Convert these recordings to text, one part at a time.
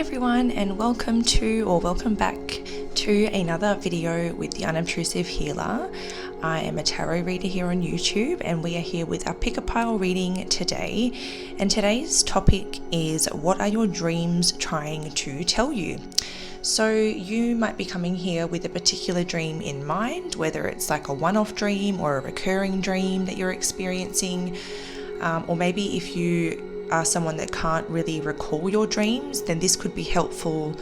everyone, and welcome back to another video with the Unobtrusive Healer. I am a tarot reader here on YouTube, and we are here with our pick a pile reading today. And today's topic is, what are your dreams trying to tell you? So you might be coming here with a particular dream in mind, whether it's like a one-off dream or a recurring dream that you're experiencing, or maybe if you are someone that can't really recall your dreams, then this could be helpful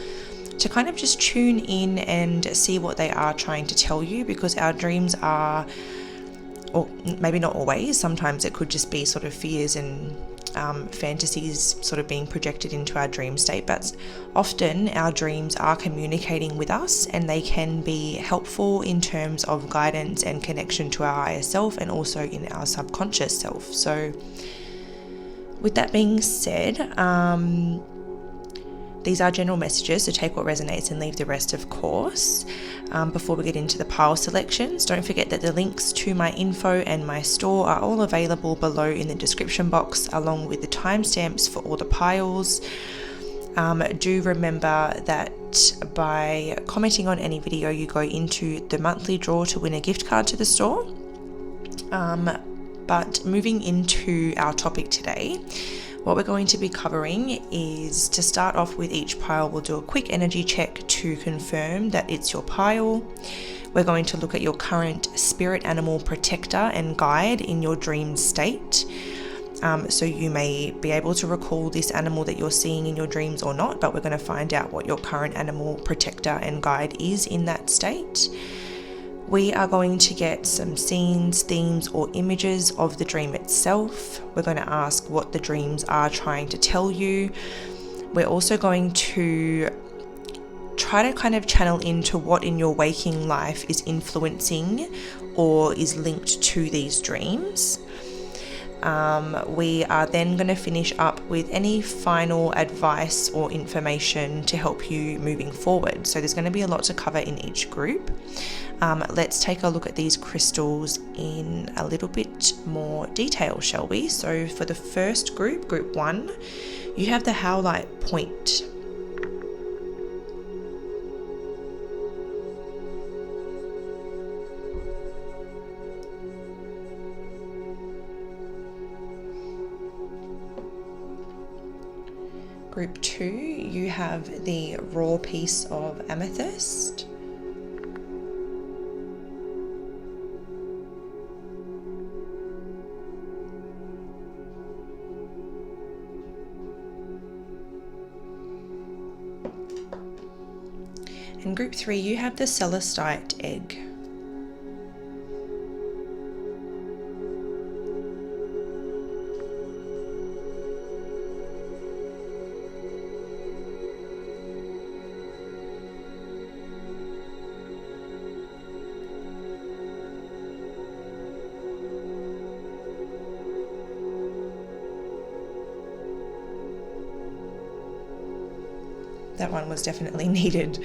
to kind of just tune in and see what they are trying to tell you, because our dreams are, or maybe not always, sometimes it could just be sort of fears and fantasies sort of being projected into our dream state, but often our dreams are communicating with us, and they can be helpful in terms of guidance and connection to our higher self, and also in our subconscious self. So with that being said, these are general messages, so take what resonates and leave the rest, of course. Before we get into the pile selections, don't forget that the links to my info and my store are all available below in the description box, along with the timestamps for all the piles. Do remember that by commenting on any video, you go into the monthly draw to win a gift card to the store. But moving into our topic today, what we're going to be covering is, to start off with each pile, we'll do a quick energy check to confirm that it's your pile. We're going to look at your current spirit animal protector and guide in your dream state. So you may be able to recall this animal that you're seeing in your dreams or not, but we're going to find out what your current animal protector and guide is in that state. We are going to get some scenes, themes, or images of the dream itself. We're going to ask what the dreams are trying to tell you. We're also going to try to kind of channel into what in your waking life is influencing or is linked to these dreams. We are then going to finish up with any final advice or information to help you moving forward. So there's going to be a lot to cover in each group. Let's take a look at these crystals in a little bit more detail, shall we? So for the first group, group 1, you have the Howlite Point. Group 2, you have the raw piece of amethyst. In group 3, you have the celestite egg. That one was definitely needed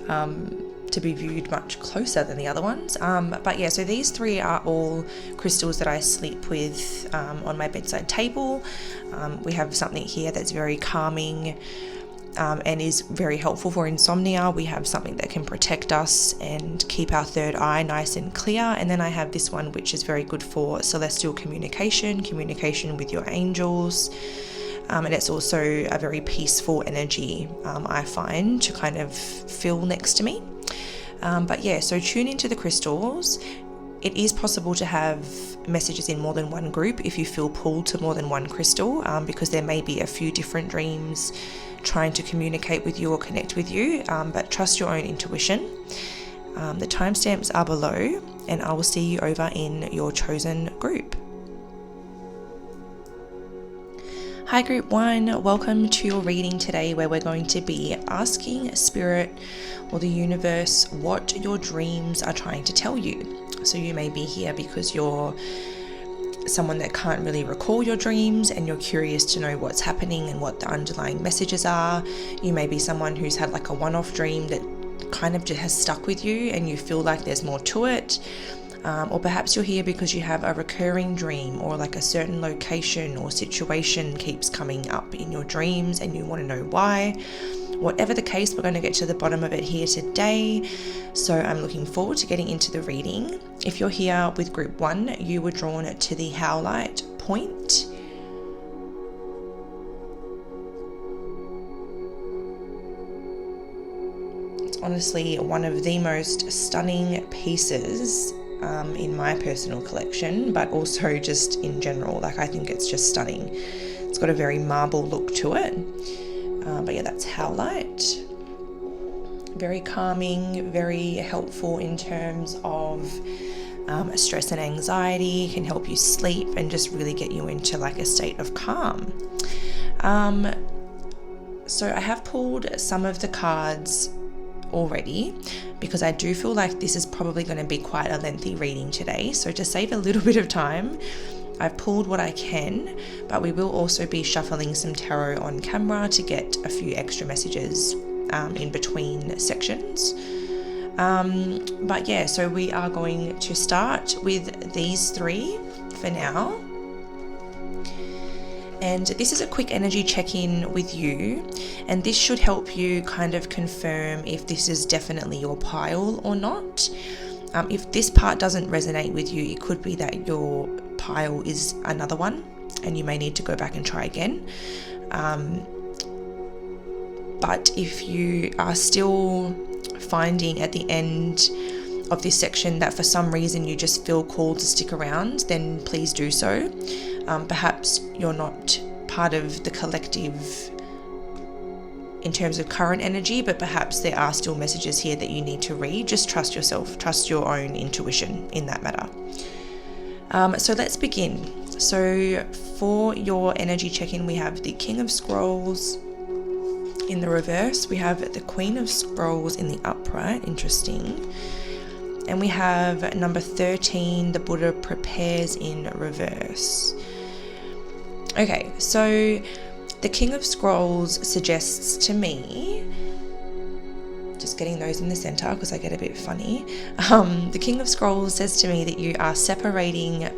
to be viewed much closer than the other ones. But yeah, so these 3 are all crystals that I sleep with on my bedside table. We have something here that's very calming and is very helpful for insomnia. We have something that can protect us and keep our third eye nice and clear. And then I have this one, which is very good for celestial communication with your angels. And it's also a very peaceful energy, I find, to kind of feel next to me. But yeah, so tune into the crystals. It is possible to have messages in more than one group if you feel pulled to more than one crystal, because there may be a few different dreams trying to communicate with you or connect with you, but trust your own intuition. The timestamps are below, and I will see you over in your chosen group. Hi Group 1, welcome to your reading today, where we're going to be asking Spirit or the universe what your dreams are trying to tell you. So you may be here because you're someone that can't really recall your dreams and you're curious to know what's happening and what the underlying messages are. You may be someone who's had like a one-off dream that kind of just has stuck with you and you feel like there's more to it. Or perhaps you're here because you have a recurring dream, or like a certain location or situation keeps coming up in your dreams and you want to know why. Whatever the case, we're going to get to the bottom of it here today. So I'm looking forward to getting into the reading. If you're here with group 1, you were drawn to the Howlite point. It's honestly one of the most stunning pieces in my personal collection, but also just in general. Like, I think it's just stunning. It's got a very marble look to it. But yeah, that's Howlite. Very calming, very helpful in terms of stress and anxiety. Can help you sleep and just really get you into like a state of calm. So I have pulled some of the cards already because I do feel like this is probably going to be quite a lengthy reading today. So to save a little bit of time, I've pulled what I can, but we will also be shuffling some tarot on camera to get a few extra messages in between sections. But yeah, so we are going to start with these 3 for now. And this is a quick energy check-in with you, and this should help you kind of confirm if this is definitely your pile or not. If this part doesn't resonate with you, it could be that your pile is another one and you may need to go back and try again. But if you are still finding at the end of this section that for some reason you just feel called to stick around, then please do so. Perhaps you're not part of the collective in terms of current energy, but perhaps there are still messages here that you need to read. Just trust yourself, trust your own intuition in that matter. So let's begin. So for your energy check-in, we have the King of Scrolls in the reverse. We have the Queen of Scrolls in the upright. Interesting. And we have number 13, the Buddha prepares in reverse. Okay, so the King of Scrolls suggests to me, just getting those in the center because I get a bit funny. The King of Scrolls says to me that you are separating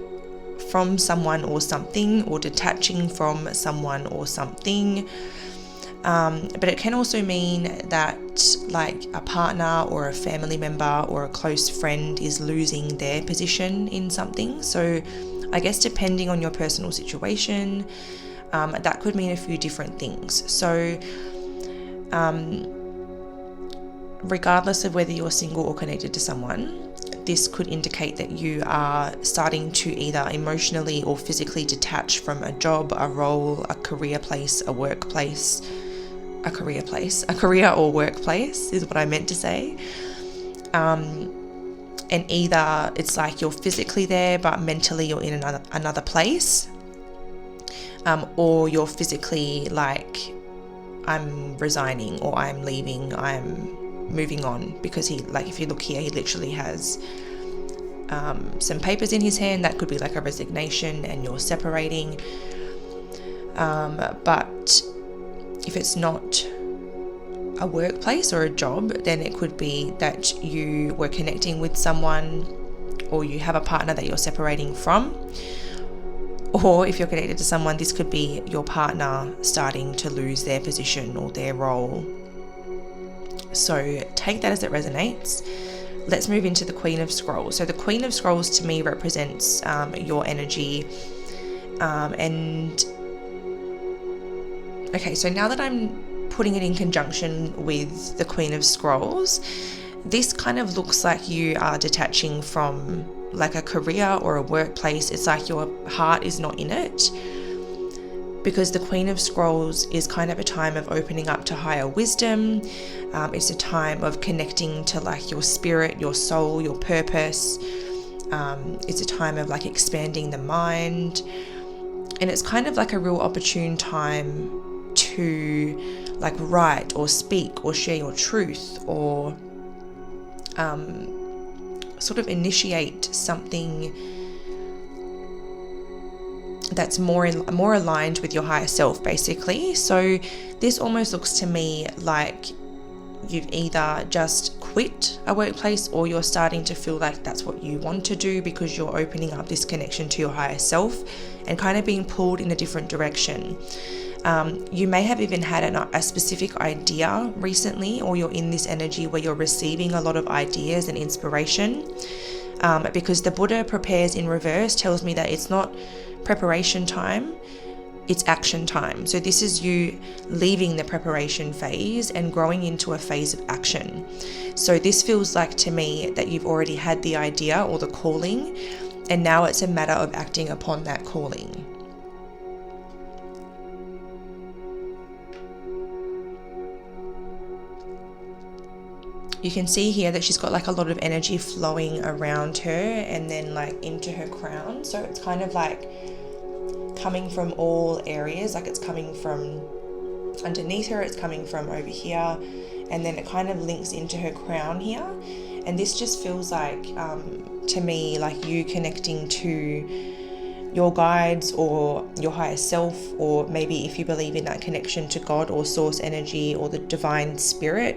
from someone or something, or detaching from someone or something. But it can also mean that like a partner or a family member or a close friend is losing their position in something. So I guess depending on your personal situation, that could mean a few different things. So regardless of whether you're single or connected to someone, this could indicate that you are starting to either emotionally or physically detach from a job, a role, a career place, a workplace, a career or workplace is what I meant to say. And either it's like you're physically there, but mentally you're in another place, or you're physically like, I'm resigning or I'm leaving, I'm moving on, because he, like, if you look here, he literally has some papers in his hand. That could be like a resignation and you're separating. But if it's not a workplace or a job, then it could be that you were connecting with someone, or you have a partner that you're separating from. Or if you're connected to someone, this could be your partner starting to lose their position or their role. So take that as it resonates. Let's move into the Queen of Scrolls. So the Queen of Scrolls to me represents your energy. Okay, so now that I'm putting it in conjunction with the Queen of Scrolls, this kind of looks like you are detaching from like a career or a workplace. It's like your heart is not in it, because the Queen of Scrolls is kind of a time of opening up to higher wisdom. It's a time of connecting to like your spirit, your soul, your purpose. It's a time of like expanding the mind, and it's kind of like a real opportune time to like write or speak or share your truth, or sort of initiate something that's more aligned with your higher self, basically. So this almost looks to me like you've either just quit a workplace, or you're starting to feel like that's what you want to do, because you're opening up this connection to your higher self and kind of being pulled in a different direction. You may have even had a specific idea recently, or you're in this energy where you're receiving a lot of ideas and inspiration. Because the Buddha prepares in reverse tells me that it's not preparation time, it's action time. So this is you leaving the preparation phase and growing into a phase of action. So this feels like to me that you've already had the idea or the calling, and now it's a matter of acting upon that calling. You can see here that she's got like a lot of energy flowing around her and then like into her crown. So it's kind of like coming from all areas, like it's coming from underneath her, it's coming from over here, and then it kind of links into her crown here. And this just feels like, to me, like you connecting to your guides or your higher self, or maybe if you believe in that connection to God or source energy or the divine spirit.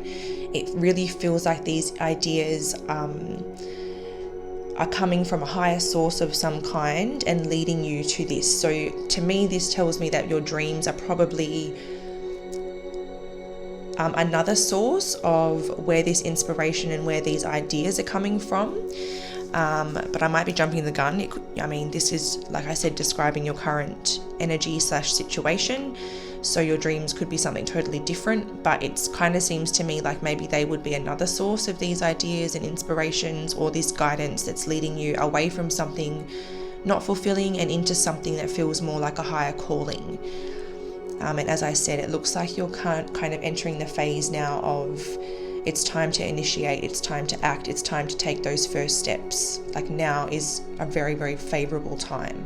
It really feels like these ideas are coming from a higher source of some kind and leading you to this. So to me, this tells me that your dreams are probably another source of where this inspiration and where these ideas are coming from. But I might be jumping the gun. This is, like I said, describing your current energy / situation. So your dreams could be something totally different, but it kind of seems to me like maybe they would be another source of these ideas and inspirations, or this guidance that's leading you away from something not fulfilling and into something that feels more like a higher calling. And as I said, it looks like you're kind of entering the phase now of it's time to initiate, it's time to act, it's time to take those first steps. Like now is a very, very favorable time.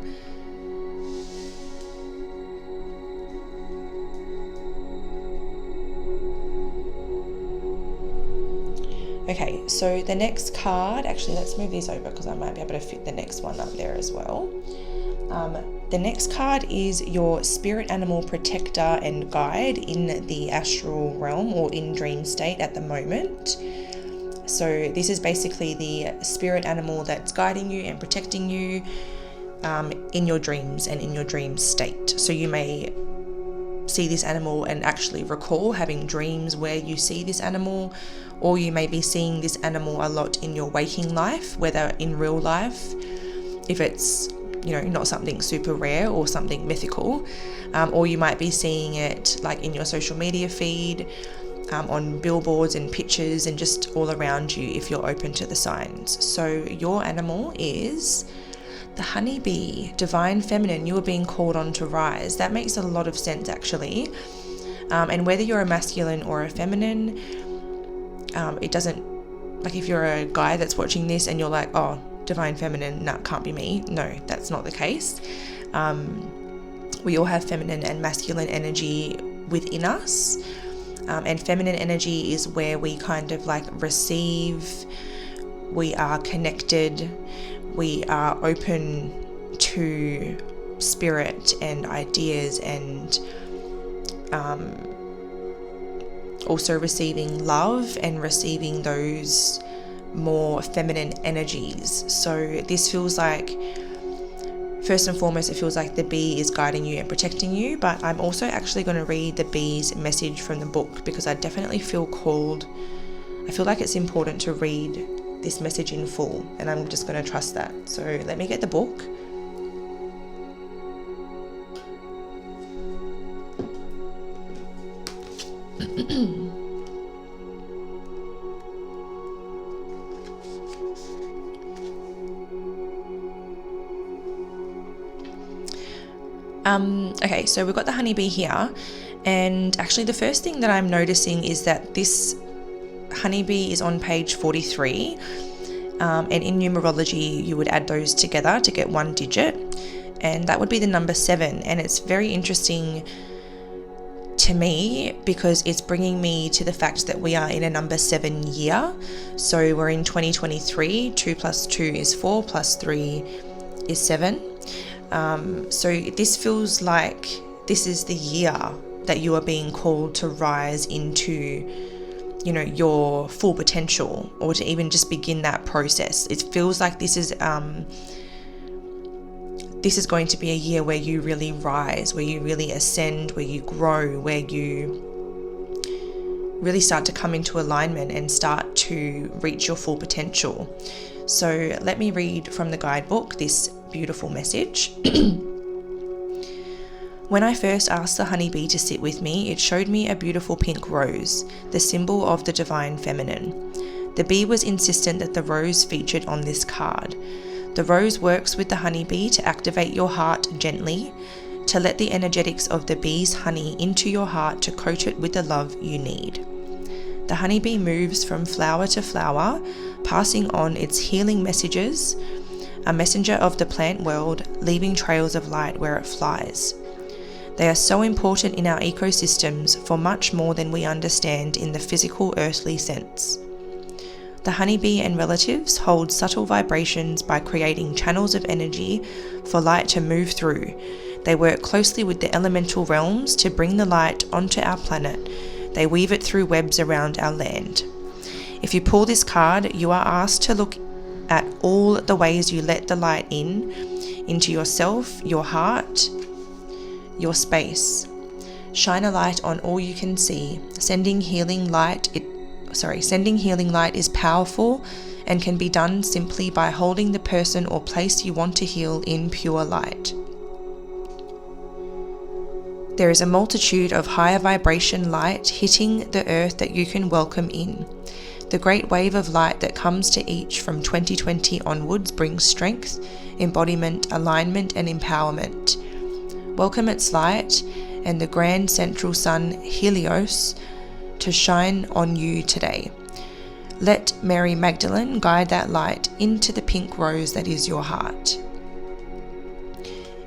Okay, so the next card, actually let's move these over because I might be able to fit the next one up there as well. The next card is your spirit animal protector and guide in the astral realm or in dream state at the moment. So this is basically the spirit animal that's guiding you and protecting you in your dreams and in your dream state. So you may see this animal and actually recall having dreams where you see this animal, or you may be seeing this animal a lot in your waking life, whether in real life, if it's not something super rare or something mythical, or you might be seeing it like in your social media feed, on billboards and pictures and just all around you if you're open to the signs. So your animal is the honeybee, divine feminine. You are being called on to rise. That makes a lot of sense actually. And whether you're a masculine or a feminine, it doesn't, like if you're a guy that's watching this and you're like, oh, divine feminine, no, can't be me. No, that's not the case. We all have feminine and masculine energy within us. And feminine energy is where we kind of like receive, we are connected, we are open to spirit and ideas, and also receiving love and receiving those more feminine energies. So this feels like, first and foremost, it feels like the bee is guiding you and protecting you, but I'm also actually going to read the bee's message from the book because I definitely feel called, I feel like it's important to read this message in full, and I'm just going to trust that. So let me get the book. Okay, so we've got the honeybee here, and actually the first thing that I'm noticing is that this honeybee is on page 43, and in numerology you would add those together to get one digit, and that would be the number 7. And it's very interesting to me because it's bringing me to the fact that we are in a number 7 year. So we're in 2023, 2 plus 2 is 4, plus 3 is 7. So this feels like this is the year that you are being called to rise into, your full potential, or to even just begin that process. It feels like this is this is going to be a year where you really rise, where you really ascend, where you grow, where you really start to come into alignment and start to reach your full potential. So let me read from the guidebook this beautiful message. When I first asked the honeybee to sit with me, it showed me a beautiful pink rose, the symbol of the divine feminine. The bee was insistent that the rose featured on this card. The rose works with the honeybee to activate your heart gently, to let the energetics of the bee's honey into your heart to coat it with the love you need. The honeybee moves from flower to flower, passing on its healing messages, a messenger of the plant world, leaving trails of light where it flies. They are so important in our ecosystems for much more than we understand in the physical earthly sense. The honeybee and relatives hold subtle vibrations by creating channels of energy for light to move through. They work closely with the elemental realms to bring the light onto our planet. They weave it through webs around our land. If you pull this card, you are asked to look at all the ways you let the light into yourself, your heart, your space. Shine a light on all you can see. Sending healing light is powerful and can be done simply by holding the person or place you want to heal in pure light. There is a multitude of higher vibration light hitting the earth that you can welcome in. The great wave of light that comes to each from 2020 onwards brings strength, embodiment, alignment, and empowerment. Welcome its light and the grand central sun, Helios, to shine on you today. Let Mary Magdalene guide that light into the pink rose that is your heart.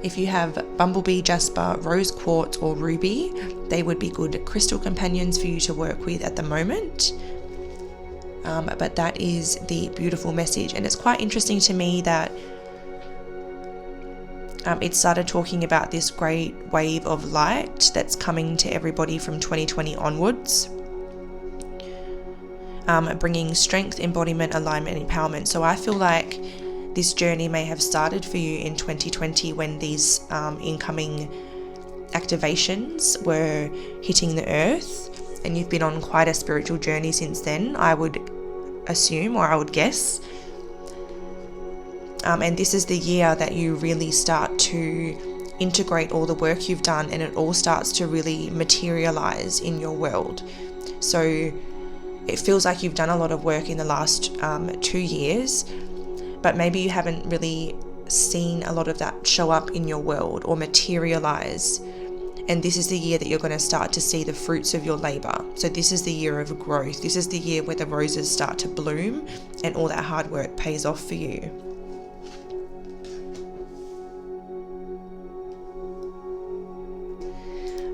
If you have bumblebee, jasper, rose quartz, or ruby, they would be good crystal companions for you to work with at the moment. But that is the beautiful message. And it's quite interesting to me that it started talking about this great wave of light that's coming to everybody from 2020 onwards, bringing strength, embodiment, alignment, and empowerment. So I feel like this journey may have started for you in 2020 when these incoming activations were hitting the earth, and you've been on quite a spiritual journey since then, I would assume, or I would guess. And this is the year that you really start to integrate all the work you've done, and it all starts to really materialize in your world. So it feels like you've done a lot of work in the last 2 years, but maybe you haven't really seen a lot of that show up in your world or materialize. And this is the year that you're going to start to see the fruits of your labor. So this is the year of growth. This is the year where the roses start to bloom and all that hard work pays off for you.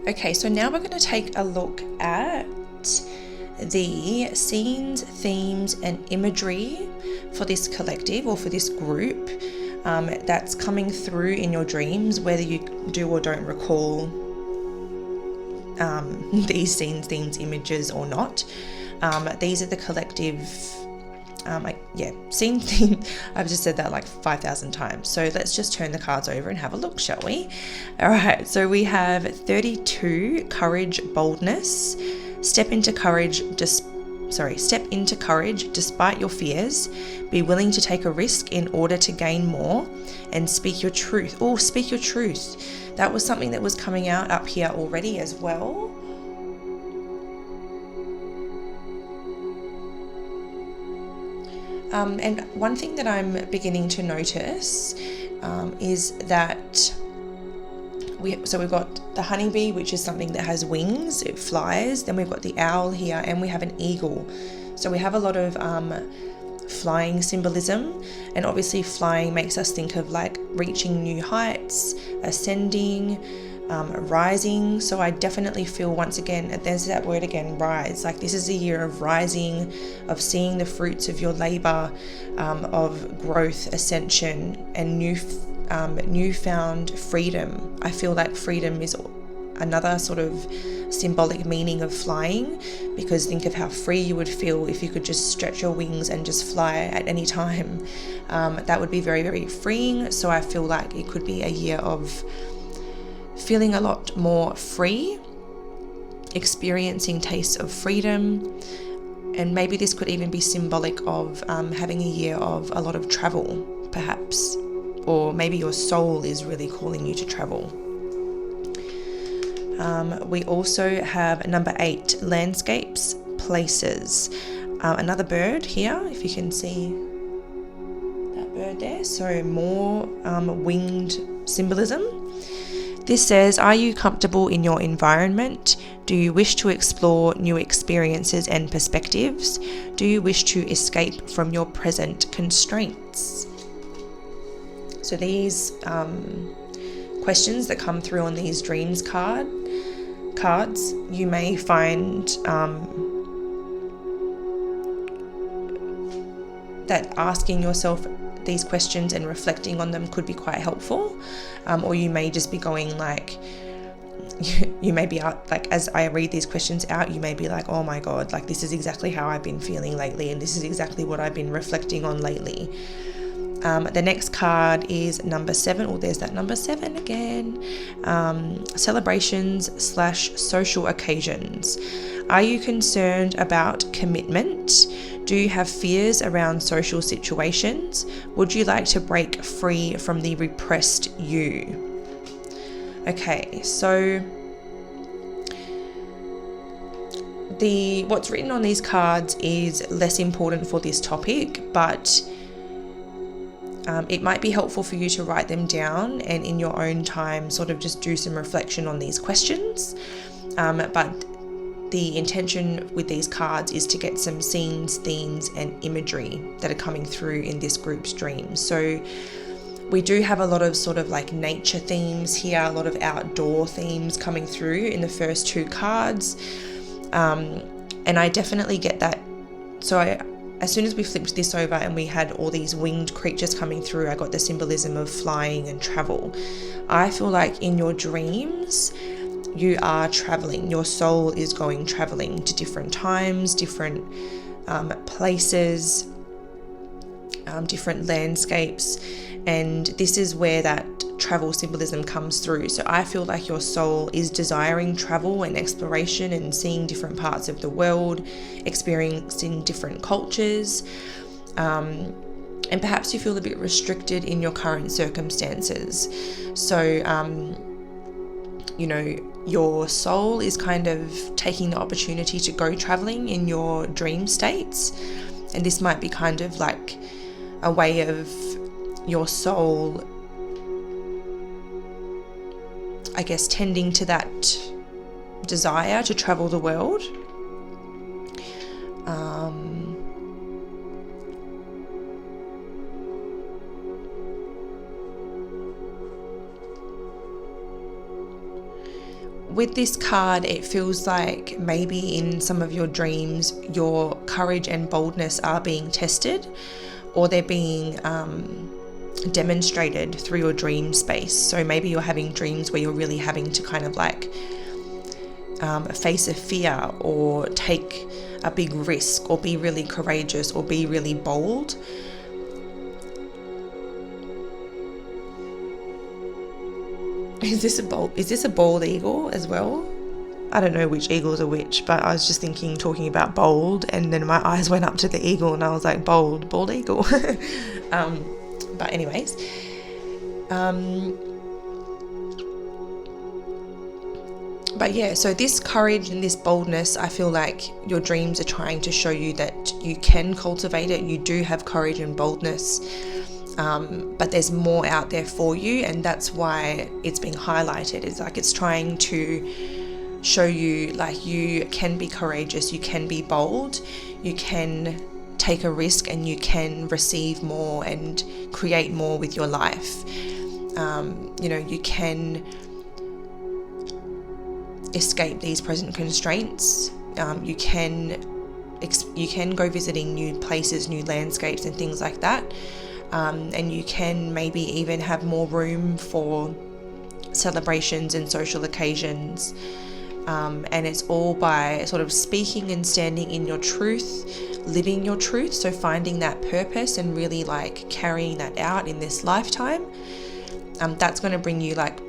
Okay, so now we're going to take a look at the scenes, themes, and imagery for this collective or for this group that's coming through in your dreams, whether you do or don't recall these scenes, themes, images or not. These are the collective scene theme. I've just said that like 5,000 times. So let's just turn the cards over and have a look, shall we? All right, so we have 32, courage, boldness. Step into courage despite your fears. Be willing to take a risk in order to gain more, and speak your truth. Oh, speak your truth. That was something that was coming out up here already as well. And one thing that I'm beginning to notice is that we've got the honeybee, which is something that has wings, it flies. Then we've got the owl here, and we have an eagle. So we have a lot of flying symbolism, and obviously flying makes us think of like reaching new heights, ascending, rising. So I definitely feel, once again, there's that word again, rise. Like this is a year of rising, of seeing the fruits of your labor, of growth, ascension, and newfound freedom. I feel like freedom is another sort of symbolic meaning of flying, because think of how free you would feel if you could just stretch your wings and just fly at any time. That would be very, very freeing. So I feel like it could be a year of feeling a lot more free, experiencing tastes of freedom, and maybe this could even be symbolic of having a year of a lot of travel, perhaps, or maybe your soul is really calling you to travel. We also have number 8, landscapes, places. Another bird here, if you can see that bird there. So more winged symbolism. This says, are you comfortable in your environment? Do you wish to explore new experiences and perspectives? Do you wish to escape from your present constraints? So these questions that come through on these dreams cards, you may find that asking yourself these questions and reflecting on them could be quite helpful, or you may just be going like, you may be out, like, as I read these questions out, you may be like, oh my god, like this is exactly how I've been feeling lately, and this is exactly what I've been reflecting on lately. The next card is number 7. Oh, there's that number 7 again. Celebrations / social occasions. Are you concerned about commitment? Do you have fears around social situations? Would you like to break free from the repressed you? Okay, so what's written on these cards is less important for this topic, but it might be helpful for you to write them down and in your own time sort of just do some reflection on these questions. But the intention with these cards is to get some scenes, themes, and imagery that are coming through in this group's dreams. So we do have a lot of sort of like nature themes here, a lot of outdoor themes coming through in the first 2 cards. And I definitely get that. So as soon as we flipped this over and we had all these winged creatures coming through, I got the symbolism of flying and travel. I feel like in your dreams, you are traveling. Your soul is going traveling to different times, different places, different landscapes. And this is where that travel symbolism comes through. So I feel like your soul is desiring travel and exploration and seeing different parts of the world, experiencing different cultures. And perhaps you feel a bit restricted in your current circumstances. So, your soul is kind of taking the opportunity to go traveling in your dream states. And this might be kind of like a way of your soul, I guess, tending to that desire to travel the world. With this card, it feels like maybe in some of your dreams, your courage and boldness are being tested, or they're being demonstrated through your dream space. So maybe you're having dreams where you're really having to kind of like face a fear or take a big risk or be really courageous or be really bold. Is this a bald eagle as well? I don't know which eagles are which, but I was just talking about bold, and then my eyes went up to the eagle and I was like, bald eagle. But anyways, but yeah, so this courage and this boldness, I feel like your dreams are trying to show you that you can cultivate it. You do have courage and boldness. But there's more out there for you, and that's why it's being highlighted. It's like it's trying to show you like you can be courageous, you can be bold, you can take a risk, and you can receive more and create more with your life. You can escape these present constraints. You can go visiting new places, new landscapes and things like that. And you can maybe even have more room for celebrations and social occasions. And it's all by sort of speaking and standing in your truth, living your truth. So finding that purpose and really like carrying that out in this lifetime. That's going to bring you like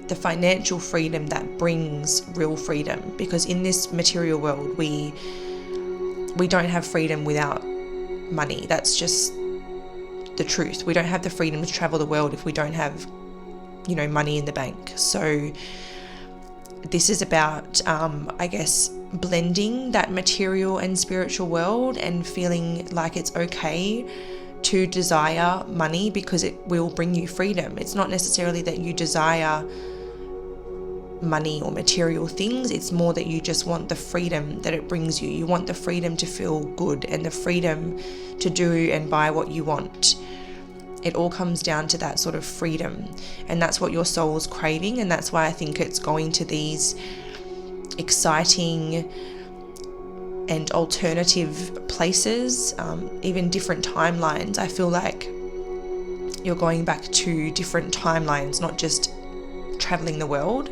the financial freedom that brings real freedom, because in this material world we don't have freedom without money. That's just the truth. We don't have the freedom to travel the world if we don't have, money in the bank. So this is about, I guess, blending that material and spiritual world and feeling like it's okay to desire money because it will bring you freedom. It's not necessarily that you desire money or material things. It's more that you just want the freedom that it brings you. You want the freedom to feel good and the freedom to do and buy what you want. It all comes down to that sort of freedom, and that's what your soul's craving. And that's why I think it's going to these exciting and alternative places, even different timelines. I feel like you're going back to different timelines, not just traveling the world,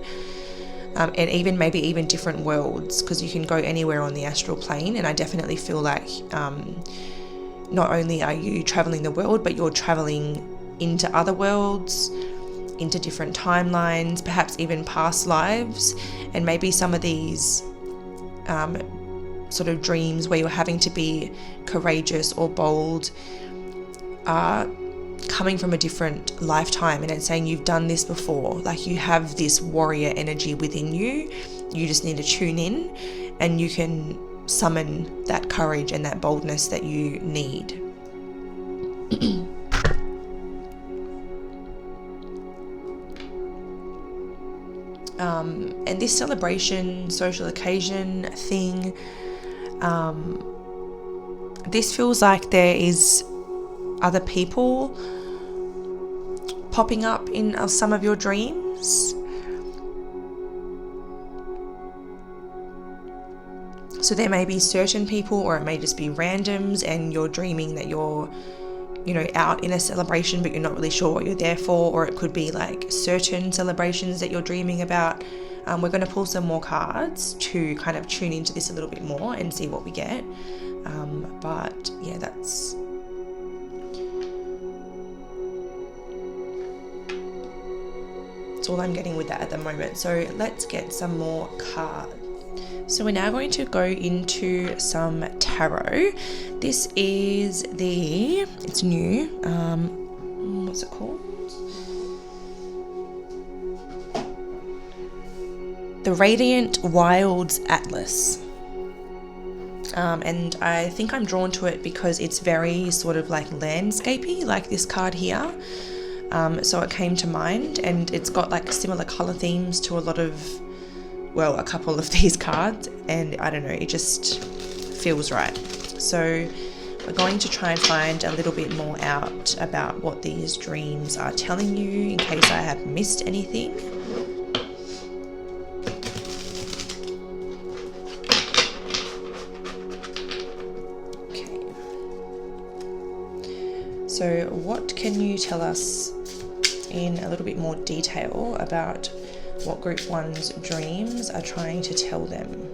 and maybe even different worlds, because you can go anywhere on the astral plane. And I definitely feel like not only are you traveling the world, but you're traveling into other worlds, into different timelines, perhaps even past lives. And maybe some of these sort of dreams where you're having to be courageous or bold are coming from a different lifetime, and it's saying you've done this before. Like, you have this warrior energy within you. You just need to tune in and you can summon that courage and that boldness that you need. And this celebration, social occasion thing, this feels like there is other people popping up in some of your dreams. So there may be certain people, or it may just be randoms, and you're dreaming that you're, out in a celebration, but you're not really sure what you're there for. Or it could be like certain celebrations that you're dreaming about. We're going to pull some more cards to kind of tune into this a little bit more and see what we get. But yeah, that's all I'm getting with that at the moment. So let's get some more cards. So we're now going to go into some tarot. This is it's new, what's it called? The Radiant Wilds Atlas. And I think I'm drawn to it because it's very sort of like landscapey, like this card here. So it came to mind, and it's got like similar color themes to a couple of these cards, and I don't know, it just feels right. So we're going to try and find a little bit more out about what these dreams are telling you, in case I have missed anything. Okay. So what can you tell us in a little bit more detail about what Group 1's dreams are trying to tell them?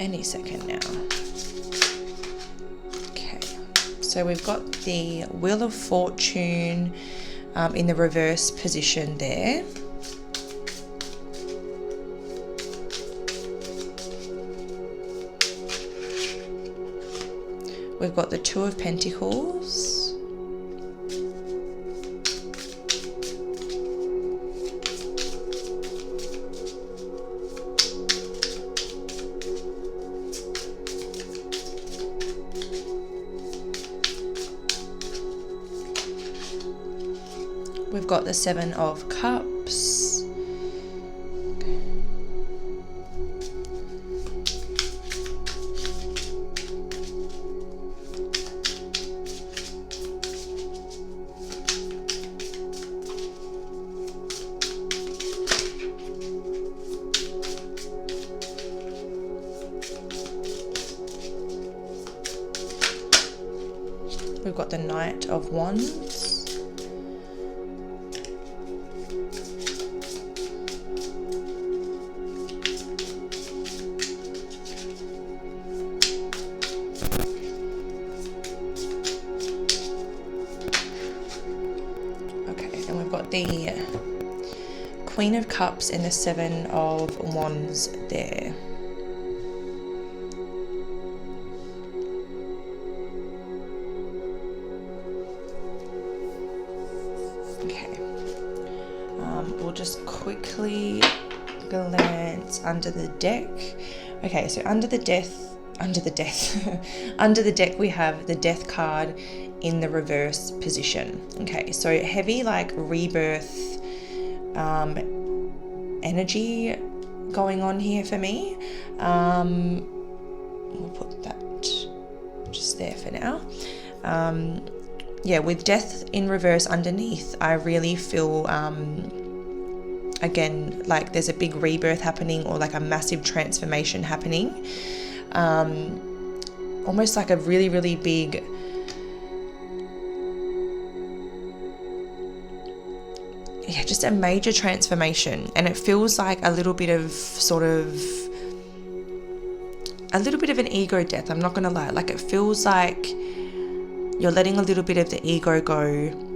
Any second now. Okay, so we've got the Wheel of Fortune in the reverse position there. We've got the Two of Pentacles. got the Seven of Cups. We've got the Knight of Wands. Okay, and we've got the Queen of Cups and the Seven of Wands there. We'll just quickly glance under the deck. Okay, so under the deck we have the Death card in the reverse position. Okay, so heavy like rebirth energy going on here for me. We'll put that just there for now. Yeah, with Death in reverse underneath, I really feel again, like there's a big rebirth happening, or like a massive transformation happening. Almost like a really, really big, yeah, just a major transformation. And it feels like a little bit of an ego death. I'm not going to lie. Like it feels like you're letting a little bit of the ego go,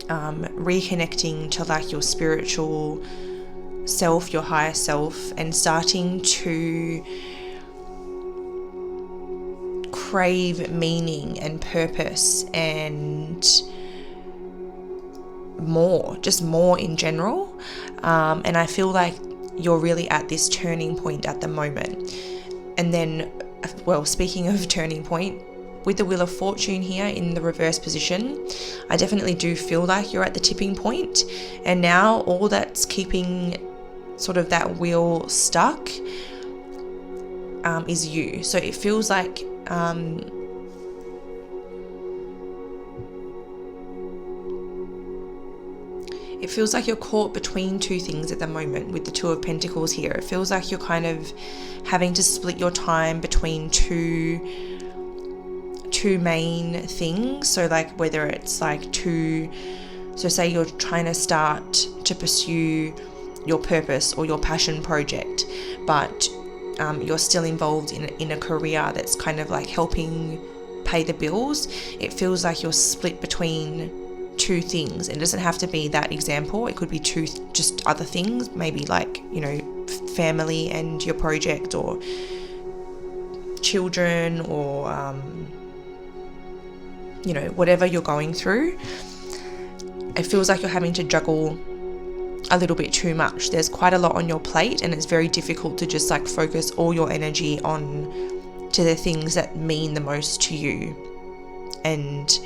reconnecting to like your spiritual self, your higher self, and starting to crave meaning and purpose and more in general. And I feel like you're really at this turning point at the moment. And then, well, speaking of turning point, with the Wheel of Fortune here in the reverse position, I definitely do feel like you're at the tipping point. And now all that's keeping sort of that wheel stuck is you. So it feels like you're caught between two things at the moment with the Two of Pentacles here. It feels like you're kind of having to split your time between two main things. So like whether it's like so say you're trying to start to pursue your purpose or your passion project, but you're still involved in a career that's kind of like helping pay the bills. It feels like you're split between two things. It doesn't have to be that example. It could be two just other things, maybe like, you know, family and your project, or children, or you know, whatever you're going through. It feels like you're having to juggle a little bit too much. There's quite a lot on your plate, and it's very difficult to just like focus all your energy on to the things that mean the most to you. And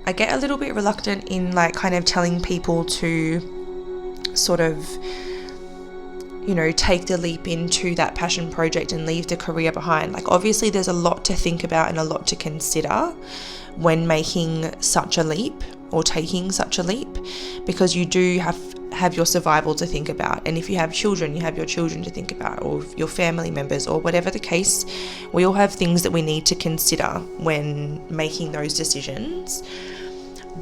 I get a little bit reluctant in like kind of telling people to sort of, you know, take the leap into that passion project and leave the career behind. Like obviously there's a lot to think about and a lot to consider when making such a leap or taking such a leap, because you do have your survival to think about. And if you have children, you have your children to think about, or your family members, or whatever the case. We all have things that we need to consider when making those decisions.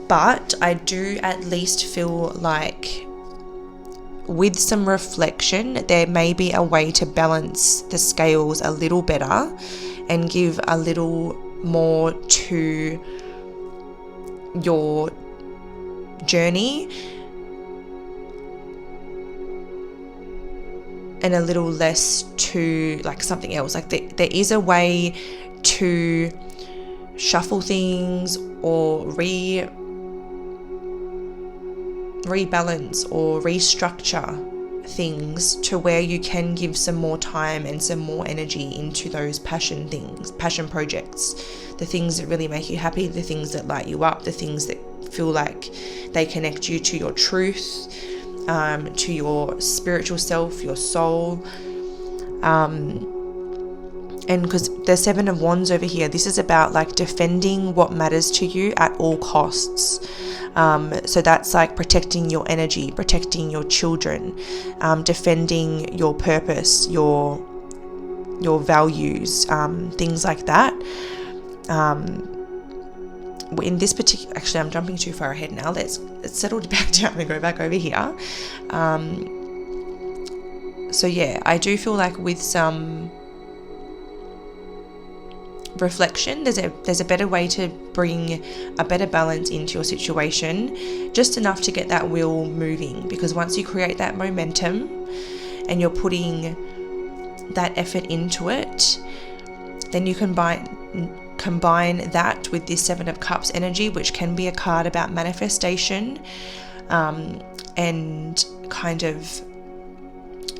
But I do at least feel like with some reflection, there may be a way to balance the scales a little better and give a little more to your journey and a little less to like something else. Like there is a way to shuffle things or rebalance or restructure things to where you can give some more time and some more energy into those passion projects, the things that really make you happy, the things that light you up, the things that feel like they connect you to your truth, to your spiritual self, your soul. And because the Seven of Wands over here, this is about like defending what matters to you at all costs. So that's like protecting your energy, protecting your children, defending your purpose, your values, things like that. In this particular, actually I'm jumping too far ahead now. Let's settle back down and go back over here. So yeah, I do feel like with some reflection, there's a better way to bring a better balance into your situation, just enough to get that wheel moving. Because once you create that momentum and you're putting that effort into it, then you combine that with this Seven of Cups energy, which can be a card about manifestation, and kind of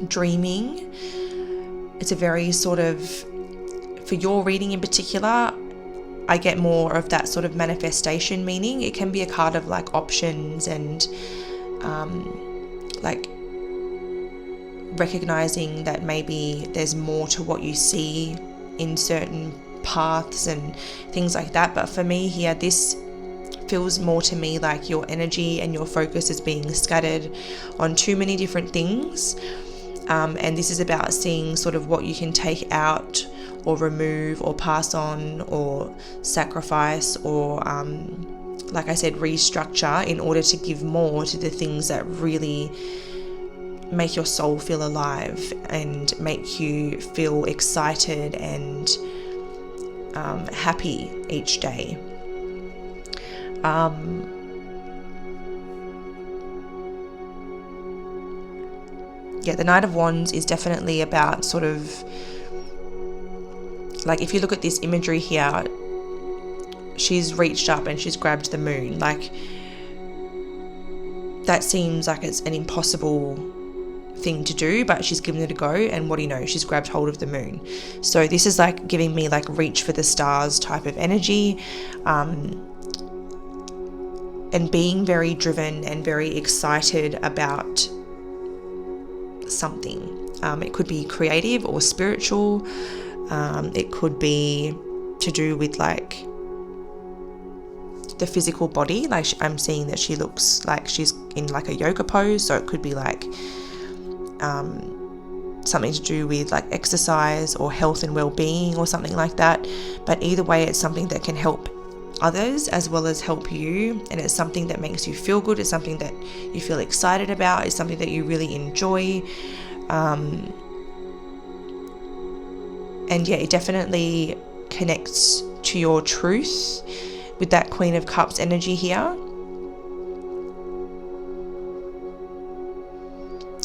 dreaming. It's a very sort of, for your reading in particular, I get more of that sort of manifestation meaning. It can be a card of like options and like recognizing that maybe there's more to what you see in certain paths and things like that. But for me here, this feels more to me like your energy and your focus is being scattered on too many different things, and this is about seeing sort of what you can take out or remove or pass on or sacrifice or like I said, restructure in order to give more to the things that really make your soul feel alive and make you feel excited and happy each day. Yeah, the Knight of Wands is definitely about sort of, like if you look at this imagery here, she's reached up and she's grabbed the moon. Like that seems like it's an impossible thing to do, but she's given it a go, and what do you know, she's grabbed hold of the moon. So this is like giving me like reach for the stars type of energy, and being very driven and very excited about something. It could be creative or spiritual. It could be to do with like the physical body. Like I'm seeing that she looks like she's in like a yoga pose, so it could be like something to do with like exercise or health and well-being or something like that. But either way, it's something that can help others as well as help you, and it's something that makes you feel good. It's something that you feel excited about. It's something that you really enjoy, and yeah, it definitely connects to your truth with that Queen of Cups energy here,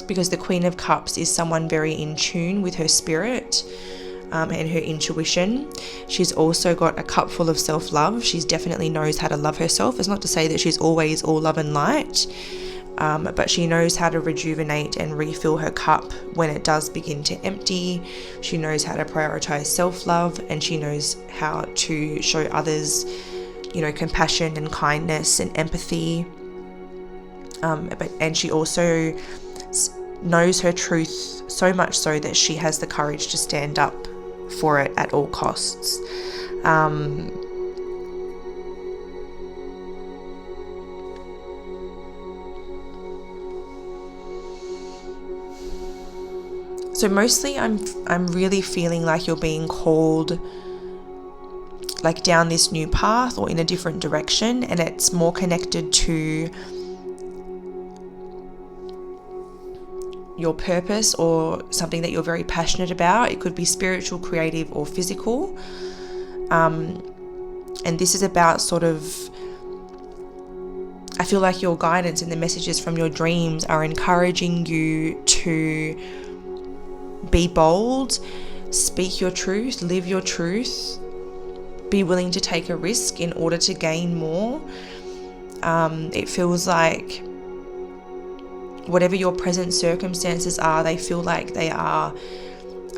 because the Queen of Cups is someone very in tune with her spirit and her intuition. She's also got a cup full of self-love. She definitely knows how to love herself. It's not to say that she's always all love and light, but she knows how to rejuvenate and refill her cup when it does begin to empty. She knows how to prioritize self-love, and she knows how to show others, you know, compassion and kindness and empathy. And she also knows her truth so much so that she has the courage to stand up for it at all costs. So mostly I'm really feeling like you're being called like down this new path or in a different direction, and it's more connected to your purpose or something that you're very passionate about. It could be spiritual, creative, or physical. And this is about sort of, I feel like your guidance and the messages from your dreams are encouraging you to be bold, speak your truth, live your truth, be willing to take a risk in order to gain more. It feels like whatever your present circumstances are, they feel like they are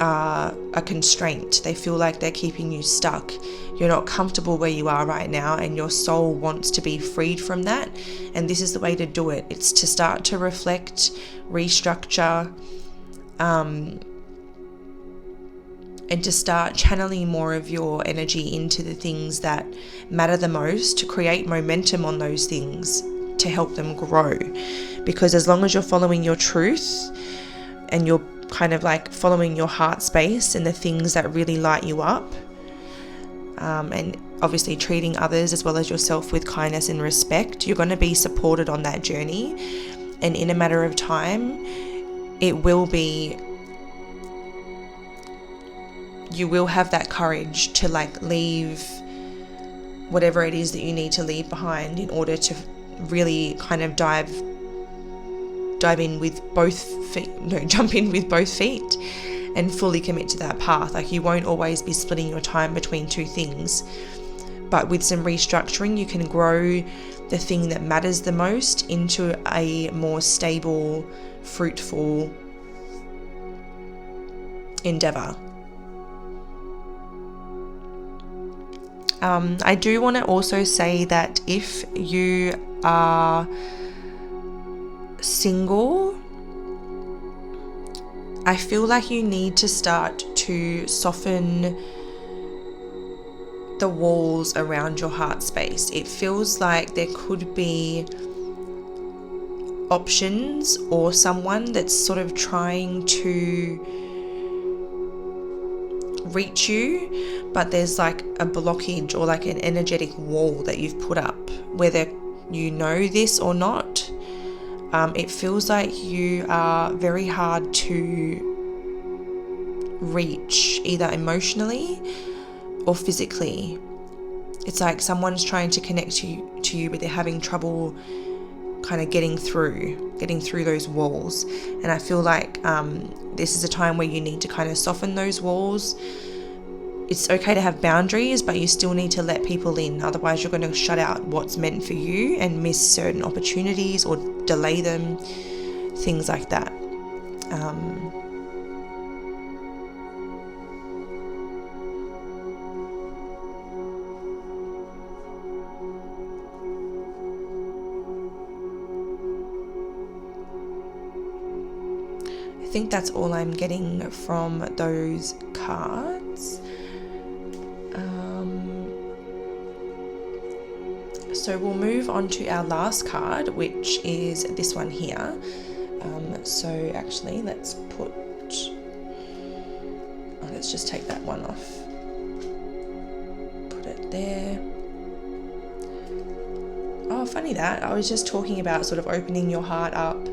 a constraint. They feel like they're keeping you stuck. You're not comfortable where you are right now, and your soul wants to be freed from that. And this is the way to do it. It's to start to reflect, restructure, and to start channeling more of your energy into the things that matter the most, to create momentum on those things, to help them grow. Because as long as you're following your truth and you're kind of like following your heart space and the things that really light you up, and obviously treating others as well as yourself with kindness and respect, you're going to be supported on that journey. And in a matter of time, you will have that courage to like leave whatever it is that you need to leave behind in order to really kind of jump in with both feet and fully commit to that path. Like, you won't always be splitting your time between two things, but with some restructuring, you can grow the thing that matters the most into a more stable, fruitful endeavor. I do want to also say that if you are single, I feel like you need to start to soften the walls around your heart space. It feels like there could be options or someone that's sort of trying to reach you, but there's like a blockage or like an energetic wall that you've put up, whether you know this or not. It feels like you are very hard to reach, either emotionally or physically. It's like someone's trying to connect to you, but they're having trouble kind of getting through those walls. And I feel like this is a time where you need to kind of soften those walls. It's okay to have boundaries, but you still need to let people in. Otherwise, you're going to shut out what's meant for you and miss certain opportunities or delay them, things like that. I think that's all I'm getting from those cards. So we'll move on to our last card, which is this one here. So actually, let's just take that one off. Put it there. Oh, funny that. I was just talking about sort of opening your heart up,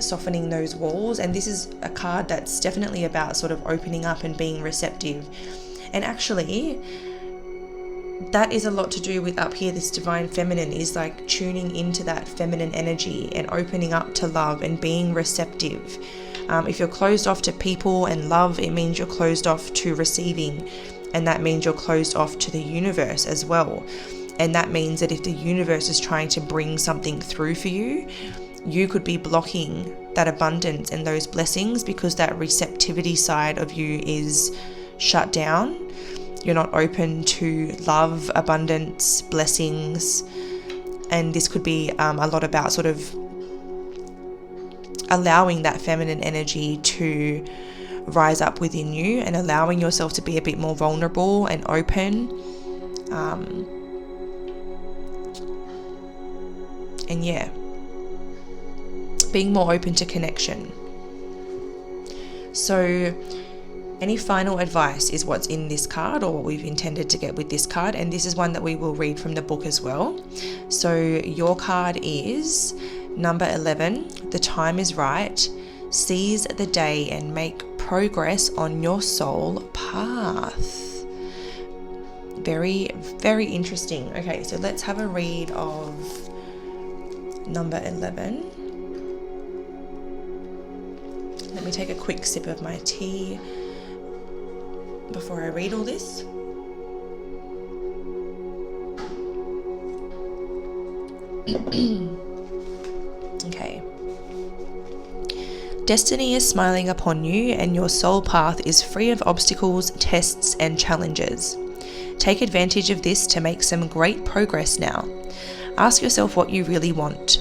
softening those walls. And this is a card that's definitely about sort of opening up and being receptive. And actually, that is a lot to do with up here, this divine feminine is like tuning into that feminine energy and opening up to love and being receptive. If you're closed off to people and love, it means you're closed off to receiving, and that means you're closed off to the universe as well. And that means that if the universe is trying to bring something through for you, you could be blocking that abundance and those blessings because that receptivity side of you is shut down. You're not open to love, abundance, blessings. And this could be a lot about sort of allowing that feminine energy to rise up within you and allowing yourself to be a bit more vulnerable and open. And yeah, being more open to connection. So any final advice is what's in this card, or what we've intended to get with this card. And this is one that we will read from the book as well. So your card is number 11. The time is right. Seize the day and make progress on your soul path. Very, very interesting. Okay, so let's have a read of number 11. Let me take a quick sip of my tea before I read all this. Okay. Destiny is smiling upon you, and your soul path is free of obstacles, tests, and challenges. Take advantage of this to make some great progress now. Ask yourself what you really want.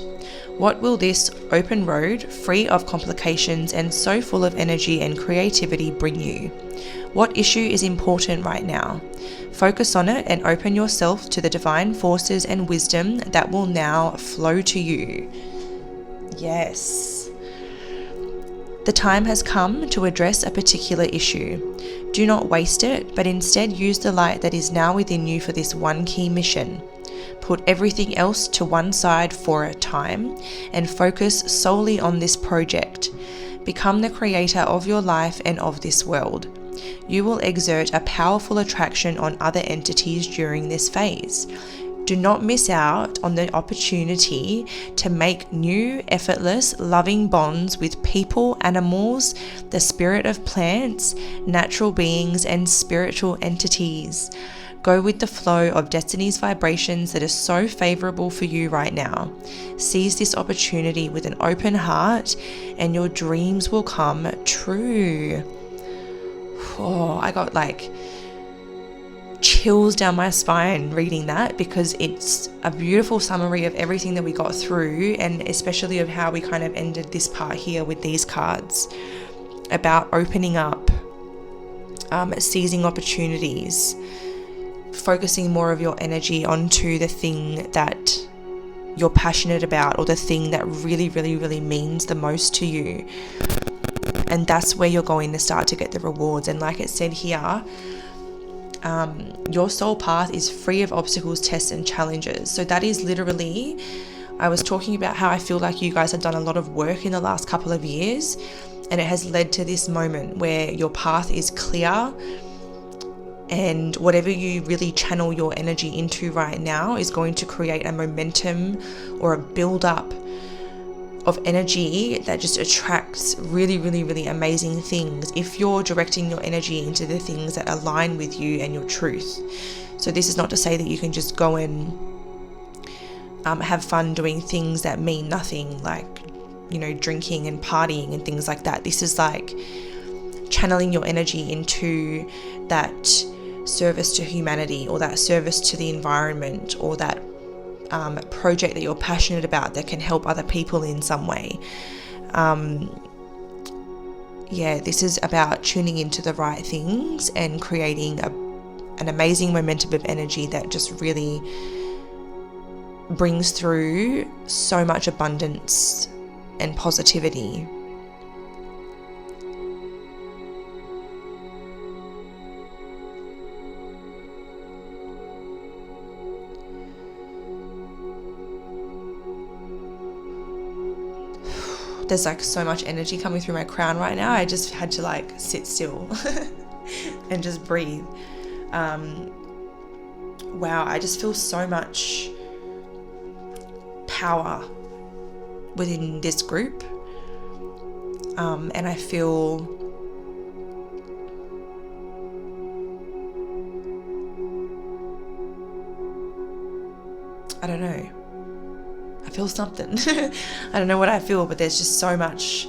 What will this open road, free of complications and so full of energy and creativity, bring you? What issue is important right now? Focus on it and open yourself to the divine forces and wisdom that will now flow to you. Yes. The time has come to address a particular issue. Do not waste it, but instead use the light that is now within you for this one key mission. Put everything else to one side for a time and focus solely on this project. Become the creator of your life and of this world. You will exert a powerful attraction on other entities during this phase. Do not miss out on the opportunity to make new, effortless, loving bonds with people, animals, the spirit of plants, natural beings, and spiritual entities. Go with the flow of destiny's vibrations that is so favorable for you right now. Seize this opportunity with an open heart, and your dreams will come true. Oh, I got chills down my spine reading that, because it's a beautiful summary of everything that we got through, and especially of how we kind of ended this part here with these cards about opening up, seizing opportunities, focusing more of your energy onto the thing that you're passionate about, or the thing that really, really, really means the most to you. And that's where you're going to start to get the rewards. And like it said here, your soul path is free of obstacles, tests, and challenges. So that is literally, I was talking about how I feel like you guys have done a lot of work in the last couple of years, and it has led to this moment where your path is clear, and whatever you really channel your energy into right now is going to create a momentum or a build up of energy that just attracts really, really, really amazing things if you're directing your energy into the things that align with you and your truth. So this is not to say that you can just go and have fun doing things that mean nothing, like, drinking and partying and things like that. This is like channeling your energy into that service to humanity, or that service to the environment, or that project that you're passionate about that can help other people in some way. This is about tuning into the right things and creating an amazing momentum of energy that just really brings through so much abundance and positivity. There's so much energy coming through my crown right now. I just had to sit still and just breathe. Wow, I just feel so much power within this group. And I feel I don't know. I feel something. I don't know what I feel, but there's just so much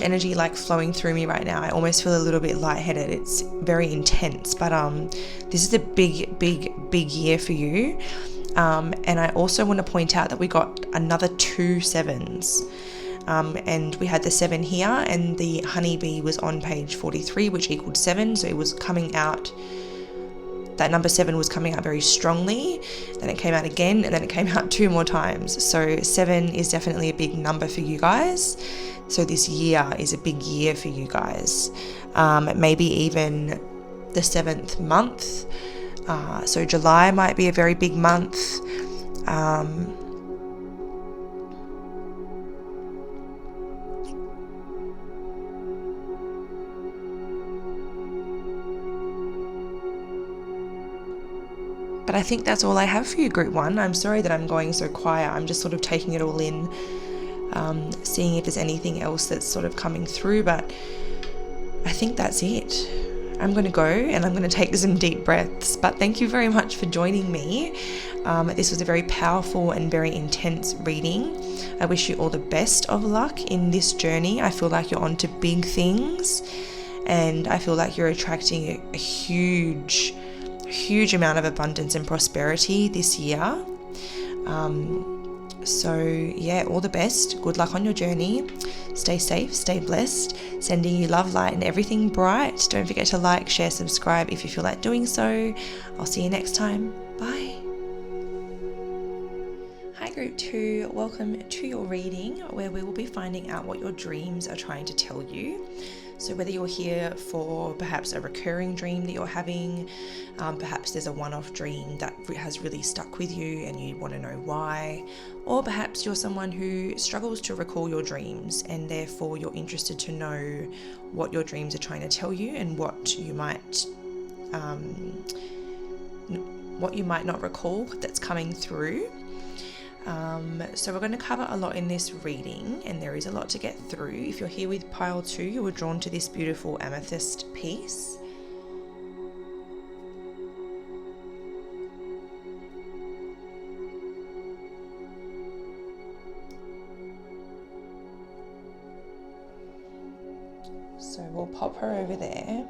energy flowing through me right now. I almost feel a little bit lightheaded. It's very intense, but this is a big year for you. And I also want to point out that we got another 2 7s. And we had the 7 here, and the honeybee was on page 43, which equaled 7. So it was coming out, that number 7 was coming out very strongly. Then it came out again, and then it came out 2 more times. So 7 is definitely a big number for you guys. So this year is a big year for you guys. Maybe even the 7th month. So July might be a very big month. But I think that's all I have for you, Group 1. I'm sorry that I'm going so quiet. I'm just sort of taking it all in, seeing if there's anything else that's sort of coming through. But I think that's it. I'm going to go and I'm going to take some deep breaths. But thank you very much for joining me. This was a very powerful and very intense reading. I wish you all the best of luck in this journey. I feel like you're onto big things, and I feel like you're attracting a huge amount of abundance and prosperity this year. So yeah, all the best. Good luck on your journey. Stay safe, stay blessed. Sending you love, light, and everything bright. Don't forget to like, share, subscribe if you feel like doing so. I'll see you next time. Bye. Hi Group 2, welcome to your reading where we will be finding out what your dreams are trying to tell you. So whether you're here for perhaps a recurring dream that you're having, perhaps there's a one-off dream that has really stuck with you and you want to know why, or perhaps you're someone who struggles to recall your dreams and therefore you're interested to know what your dreams are trying to tell you and what you might not recall that's coming through. So we're going to cover a lot in this reading, and there is a lot to get through. If you're here with pile 2, you were drawn to this beautiful amethyst piece. So we'll pop her over there.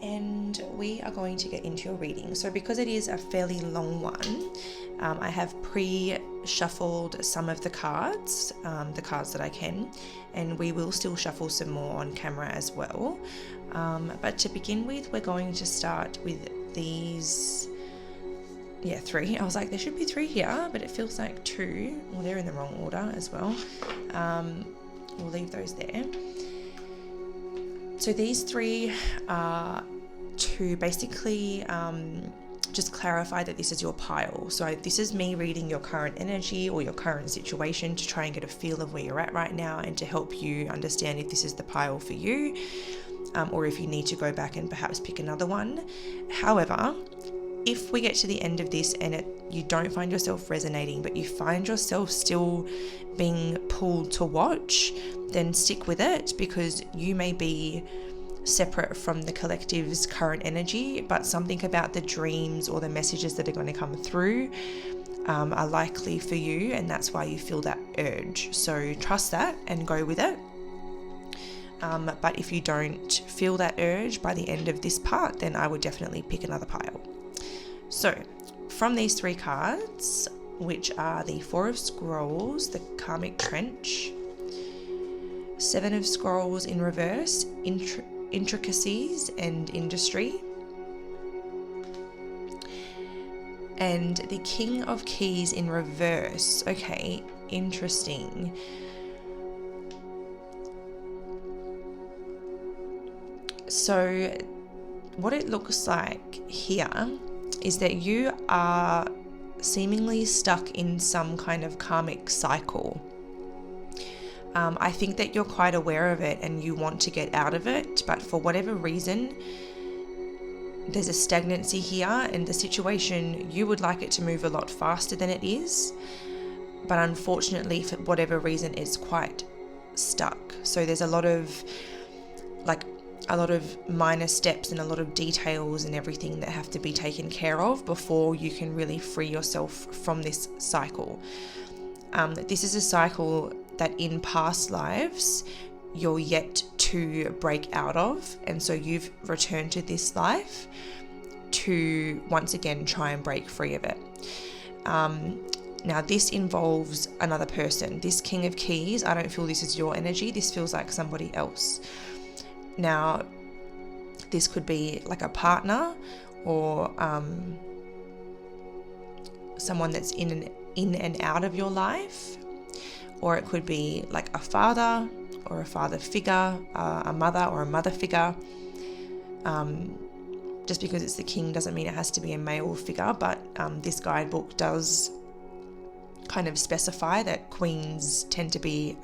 And we are going to get into your reading. So because it is a fairly long one, I have pre-shuffled some of the cards that I can, and we will still shuffle some more on camera as well. But to begin with, we're going to start with these, 3. I was like, there should be 3 here, but it feels like 2. Well, they're in the wrong order as well. We'll leave those there. So these 3 are to basically just clarify that this is your pile. So this is me reading your current energy or your current situation to try and get a feel of where you're at right now and to help you understand if this is the pile for you, or if you need to go back and perhaps pick another one. However, if we get to the end of this and you don't find yourself resonating, but you find yourself still being pulled to watch, then stick with it, because you may be separate from the collective's current energy, but something about the dreams or the messages that are going to come through are likely for you, and that's why you feel that urge. So trust that and go with it. But if you don't feel that urge by the end of this part, then I would definitely pick another pile. So from these 3 cards, which are the 4 of Scrolls, the Karmic Trench, 7 of Scrolls in reverse, Intricacies and Industry, and the King of Keys in reverse. Okay, interesting. So what it looks like here is that you are seemingly stuck in some kind of karmic cycle. I think that you're quite aware of it and you want to get out of it, but for whatever reason, there's a stagnancy here, and the situation, you would like it to move a lot faster than it is, but unfortunately, for whatever reason, it's quite stuck. So there's a lot of minor steps and a lot of details and everything that have to be taken care of before you can really free yourself from this cycle. This is a cycle that in past lives you're yet to break out of, and so you've returned to this life to once again try and break free of it. Now this involves another person. This King of Keys, I don't feel this is your energy. This feels like somebody else. Now this could be like a partner or someone that's in and out of your life, or it could be like a father or a father figure, a mother or a mother figure. Just because it's the king doesn't mean it has to be a male figure, but this guidebook does kind of specify that queens tend to be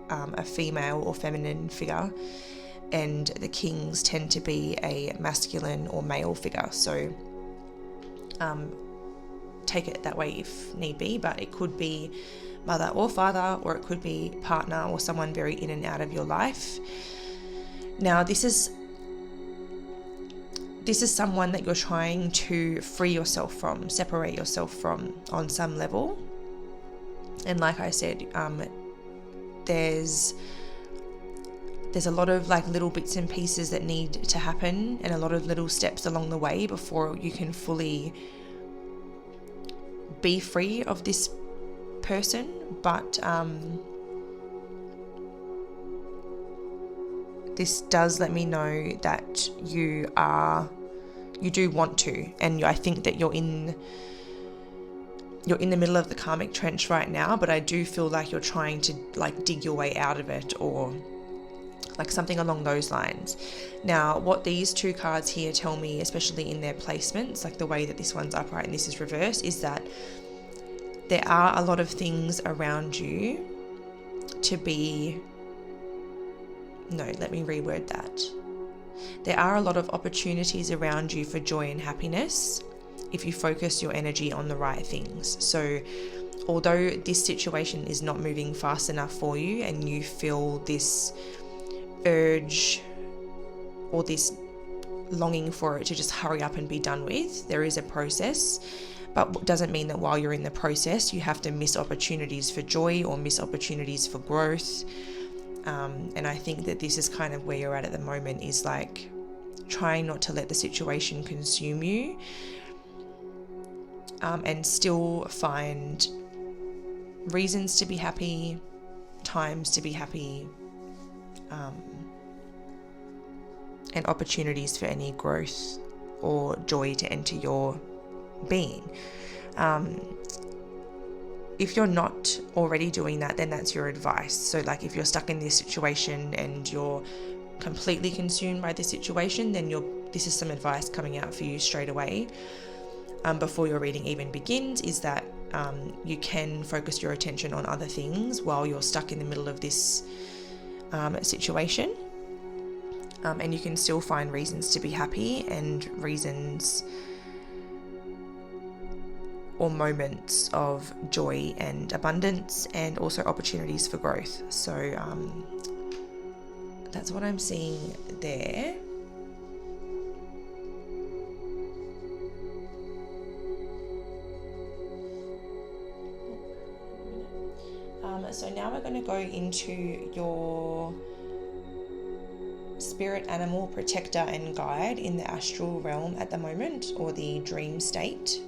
a female or feminine figure, and the kings tend to be a masculine or male figure. So take it that way if need be, but it could be mother or father, or it could be partner or someone very in and out of your life. Now, this is someone that you're trying to free yourself from, separate yourself from on some level. And like I said, there's a lot of like little bits and pieces that need to happen, and a lot of little steps along the way before you can fully be free of this person. But this does let me know that you do want to, and I think that you're in the middle of the karmic trench right now, but I do feel like you're trying to like dig your way out of it, or like something along those lines. Now, what these two cards here tell me, especially in their placements, like the way that this one's upright and this is reversed, is that there are a lot of things around you to be... No, let me reword that. There are a lot of opportunities around you for joy and happiness if you focus your energy on the right things. So although this situation is not moving fast enough for you and you feel this urge or this longing for it to just hurry up and be done with, there is a process, but doesn't mean that while you're in the process you have to miss opportunities for joy or miss opportunities for growth. And I think that this is kind of where you're at the moment, is like trying not to let the situation consume you, and still find reasons to be happy, times to be happy, and opportunities for any growth or joy to enter your being. If you're not already doing that, then that's your advice. So like if you're stuck in this situation and you're completely consumed by the situation, then this is some advice coming out for you straight away, before your reading even begins, is that you can focus your attention on other things while you're stuck in the middle of this situation, and you can still find reasons to be happy and reasons or moments of joy and abundance, and also opportunities for growth. So that's what I'm seeing there. So now we're going to go into your spirit animal protector and guide in the astral realm at the moment, or the dream state.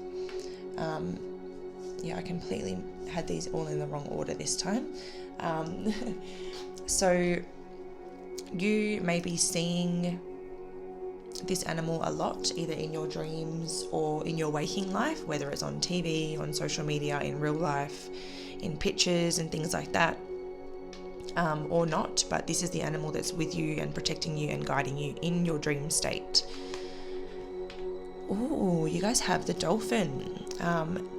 I completely had these all in the wrong order this time. So you may be seeing this animal a lot, either in your dreams or in your waking life, whether it's on TV, on social media, in real life, in pictures and things like that, or not. But this is the animal that's with you and protecting you and guiding you in your dream state. Oh, you guys have the dolphin.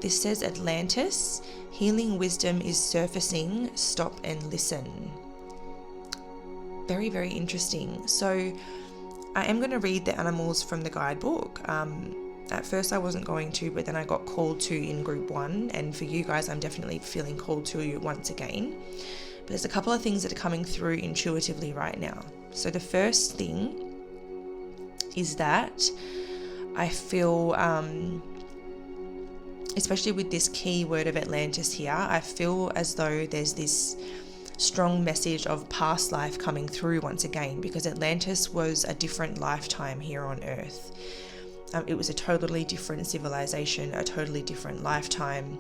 This says Atlantis, healing wisdom is surfacing, stop and listen. Very, very interesting. So I am going to read the animals from the guidebook. At first I wasn't going to, but then I got called to in group 1, and for you guys I'm definitely feeling called to you once again. But there's a couple of things that are coming through intuitively right now. So the first thing is that I feel, especially with this key word of Atlantis here, I feel as though there's this strong message of past life coming through once again, because Atlantis was a different lifetime here on Earth. It was a totally different civilization, a totally different lifetime.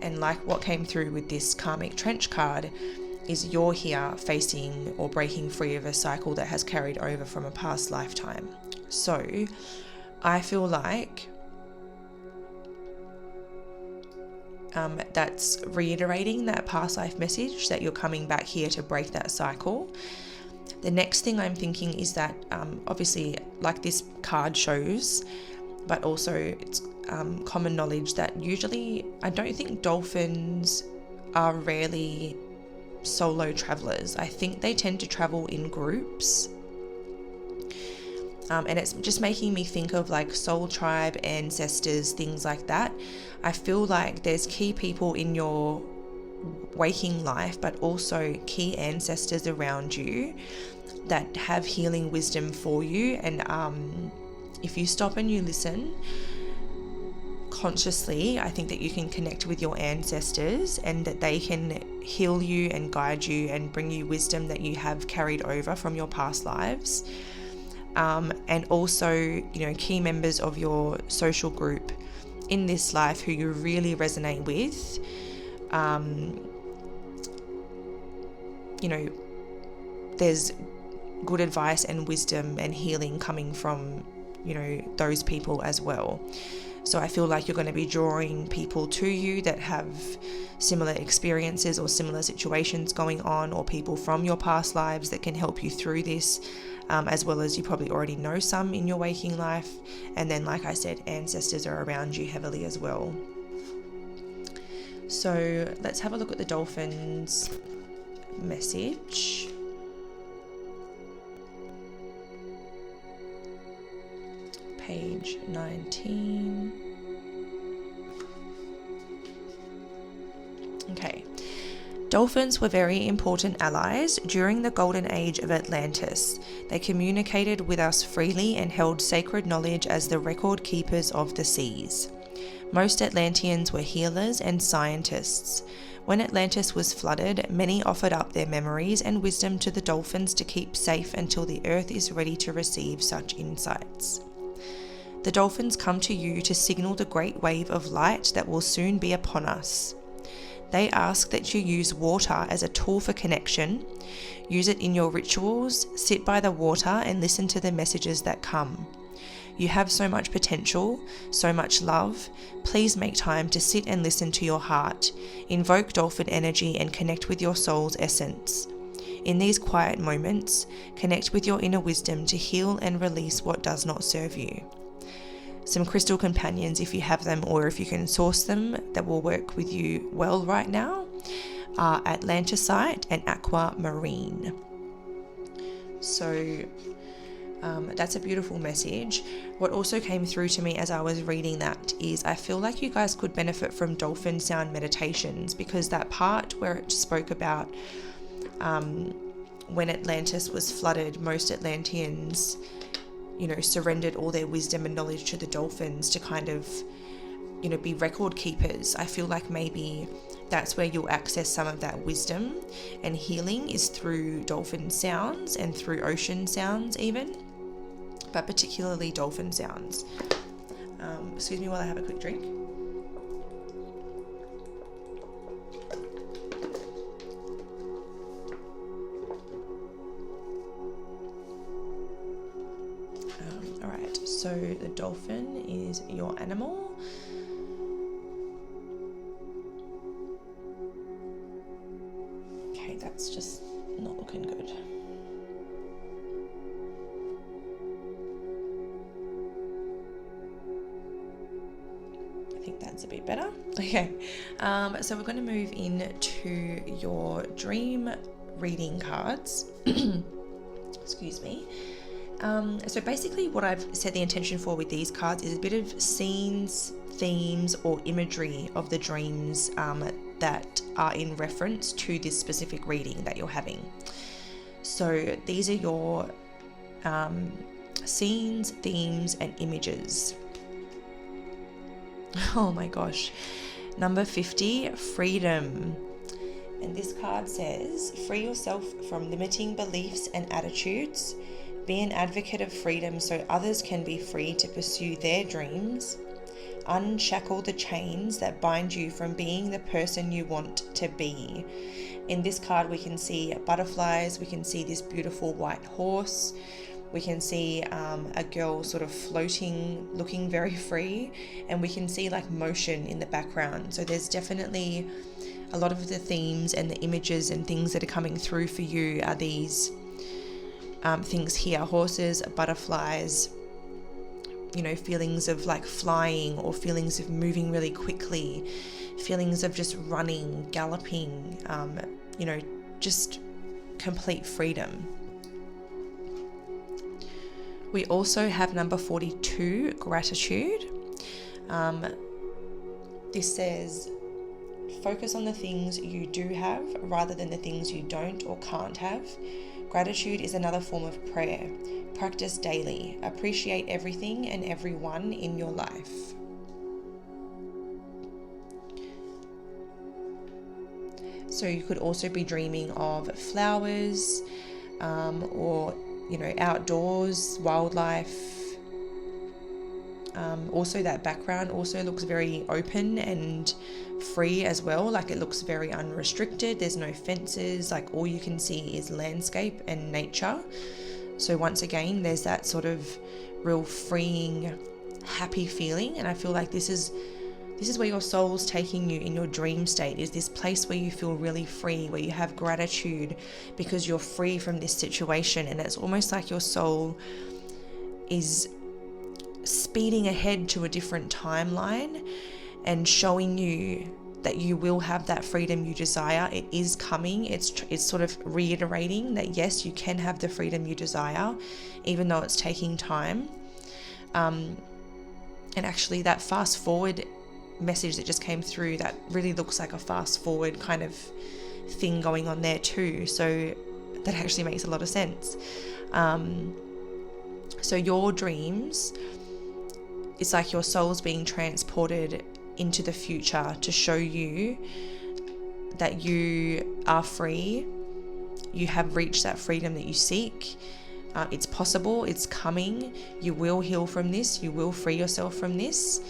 And like what came through with this karmic trench card is you're here facing or breaking free of a cycle that has carried over from a past lifetime. So I feel like that's reiterating that past life message, that you're coming back here to break that cycle. The next thing I'm thinking is that obviously, like this card shows, but also it's common knowledge that usually, I don't think dolphins are rarely solo travelers. I think they tend to travel in groups. And it's just making me think of like soul tribe, ancestors, things like that. I feel like there's key people in your waking life, but also key ancestors around you that have healing wisdom for you. And if you stop and you listen consciously, I think that you can connect with your ancestors and that they can heal you and guide you and bring you wisdom that you have carried over from your past lives. And also, key members of your social group in this life who you really resonate with. There's good advice and wisdom and healing coming from, those people as well. So I feel like you're going to be drawing people to you that have similar experiences or similar situations going on, or people from your past lives that can help you through this, as well as you probably already know some in your waking life. And then, like I said, ancestors are around you heavily as well. So let's have a look at the dolphins' message. Page 19. Okay. Dolphins were very important allies during the golden age of Atlantis. They communicated with us freely and held sacred knowledge as the record keepers of the seas. Most Atlanteans were healers and scientists. When Atlantis was flooded, many offered up their memories and wisdom to the dolphins to keep safe until the earth is ready to receive such insights. The dolphins come to you to signal the great wave of light that will soon be upon us. They ask that you use water as a tool for connection, use it in your rituals, sit by the water and listen to the messages that come. You have so much potential, so much love. Please make time to sit and listen to your heart, invoke dolphin energy and connect with your soul's essence. In these quiet moments, connect with your inner wisdom to heal and release what does not serve you. Some crystal companions, if you have them or if you can source them, that will work with you well right now, are Atlantisite and Aquamarine. So that's a beautiful message. What also came through to me as I was reading that is I feel like you guys could benefit from dolphin sound meditations, because that part where it spoke about when Atlantis was flooded, most Atlanteans surrendered all their wisdom and knowledge to the dolphins to kind of, be record keepers. I feel like maybe that's where you'll access some of that wisdom and healing is through dolphin sounds and through ocean sounds even, but particularly dolphin sounds. Excuse me while I have a quick drink. So the dolphin is your animal. Okay, that's just not looking good. I think that's a bit better. Okay, so we're going to move into your dream reading cards. Excuse me. So basically what I've set the intention for with these cards is a bit of scenes, themes or imagery of the dreams that are in reference to this specific reading that you're having. So these are your scenes, themes and images. Oh my gosh. Number 50, freedom. And this card says, free yourself from limiting beliefs and attitudes. Be an advocate of freedom so others can be free to pursue their dreams. Unshackle the chains that bind you from being the person you want to be. In this card, we can see butterflies. We can see this beautiful white horse. We can see a girl sort of floating, looking very free. And we can see like motion in the background. So there's definitely a lot of the themes and the images and things that are coming through for you are these things here: horses, butterflies, feelings of like flying or feelings of moving really quickly, feelings of just running, galloping, just complete freedom. We also have number 42, gratitude. This says, Focus on the things you do have rather than the things you don't or can't have. Gratitude is another form of prayer. Practice daily. Appreciate everything and everyone in your life. So you could also be dreaming of flowers, or, outdoors, wildlife. Also that background also looks very open and free as well. Like it looks very unrestricted. There's no fences. Like all you can see is landscape and nature. So once again, there's that sort of real freeing, happy feeling. And I feel like this is where your soul's taking you in your dream state, is this place where you feel really free, where you have gratitude because you're free from this situation. And it's almost like your soul is speeding ahead to a different timeline and showing you that you will have that freedom you desire. It is coming. It's sort of reiterating that yes, you can have the freedom you desire, even though it's taking time. And actually that fast forward message that just came through, that really looks like a fast forward kind of thing going on there too. So that actually makes a lot of sense. So your dreams, it's like your soul's being transported into the future to show you that you are free. You have reached that freedom that you seek. It's possible. It's coming. You will heal from this. You will free yourself from this.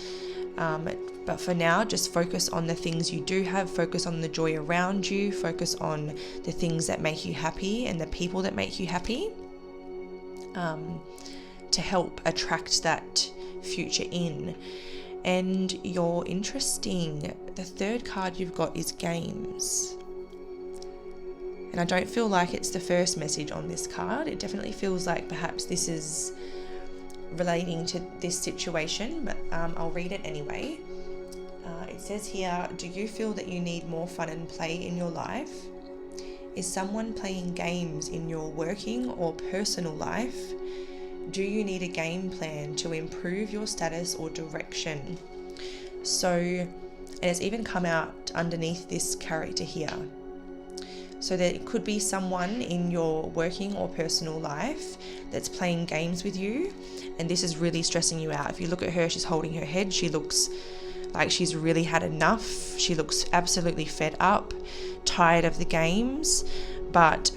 But for now, just focus on the things you do have. Focus on the joy around you. Focus on the things that make you happy and the people that make you happy, to help attract that future in. And you're interesting. The third card you've got is games. And I don't feel like it's the first message on this card. It definitely feels like perhaps this is relating to this situation, but I'll read it anyway. It says here, do you feel that you need more fun and play in your life? Is someone playing games in your working or personal life? Do you need a game plan to improve your status or direction? So, and it's even come out underneath this character here. So there could be someone in your working or personal life that's playing games with you, and this is really stressing you out. If you look at her, she's holding her head. She looks like she's really had enough. She looks absolutely fed up, tired of the games, but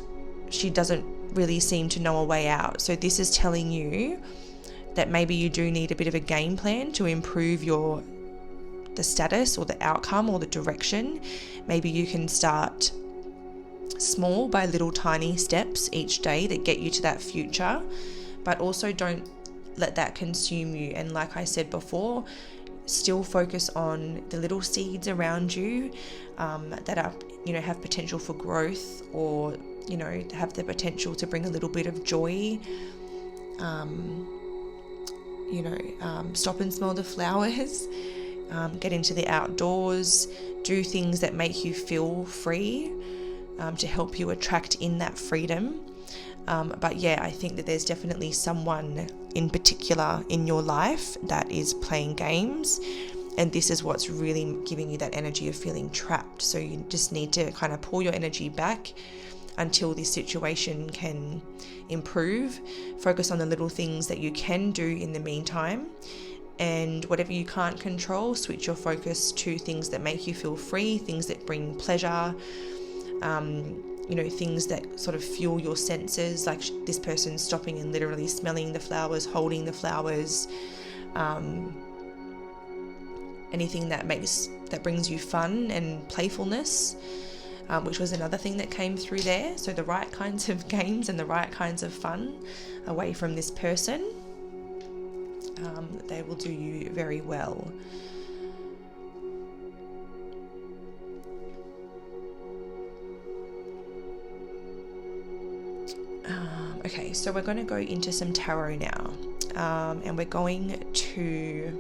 she doesn't really seem to know a way out. So this is telling you that maybe you do need a bit of a game plan to improve the status or the outcome or the direction. Maybe you can start small by little tiny steps each day that get you to that future, but also don't let that consume you. And like I said before, still focus on the little seeds around you that are, have potential for growth, or have the potential to bring a little bit of joy. Stop and smell the flowers, get into the outdoors, do things that make you feel free, to help you attract in that freedom. But yeah, I think that there's definitely someone in particular in your life that is playing games, and this is what's really giving you that energy of feeling trapped. So you just need to kind of pull your energy back until this situation can improve. Focus on the little things that you can do in the meantime, and whatever you can't control, switch your focus to things that make you feel free, things that bring pleasure, things that sort of fuel your senses, like this person stopping and literally smelling the flowers, holding the flowers, anything that brings you fun and playfulness, which was another thing that came through there. So the right kinds of games and the right kinds of fun away from this person, they will do you very well. Okay, so we're going to go into some tarot now, and we're going to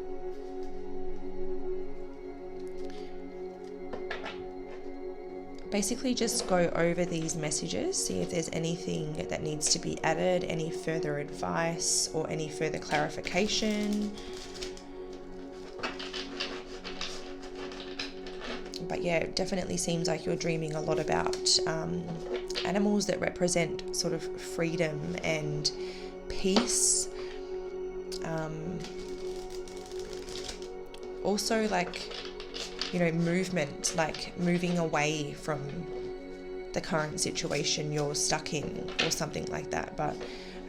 basically just go over these messages, see if there's anything that needs to be added, any further advice or any further clarification. But yeah, it definitely seems like you're dreaming a lot about animals that represent sort of freedom and peace. Also, like, you know, movement, like moving away from the current situation you're stuck in or something like that. But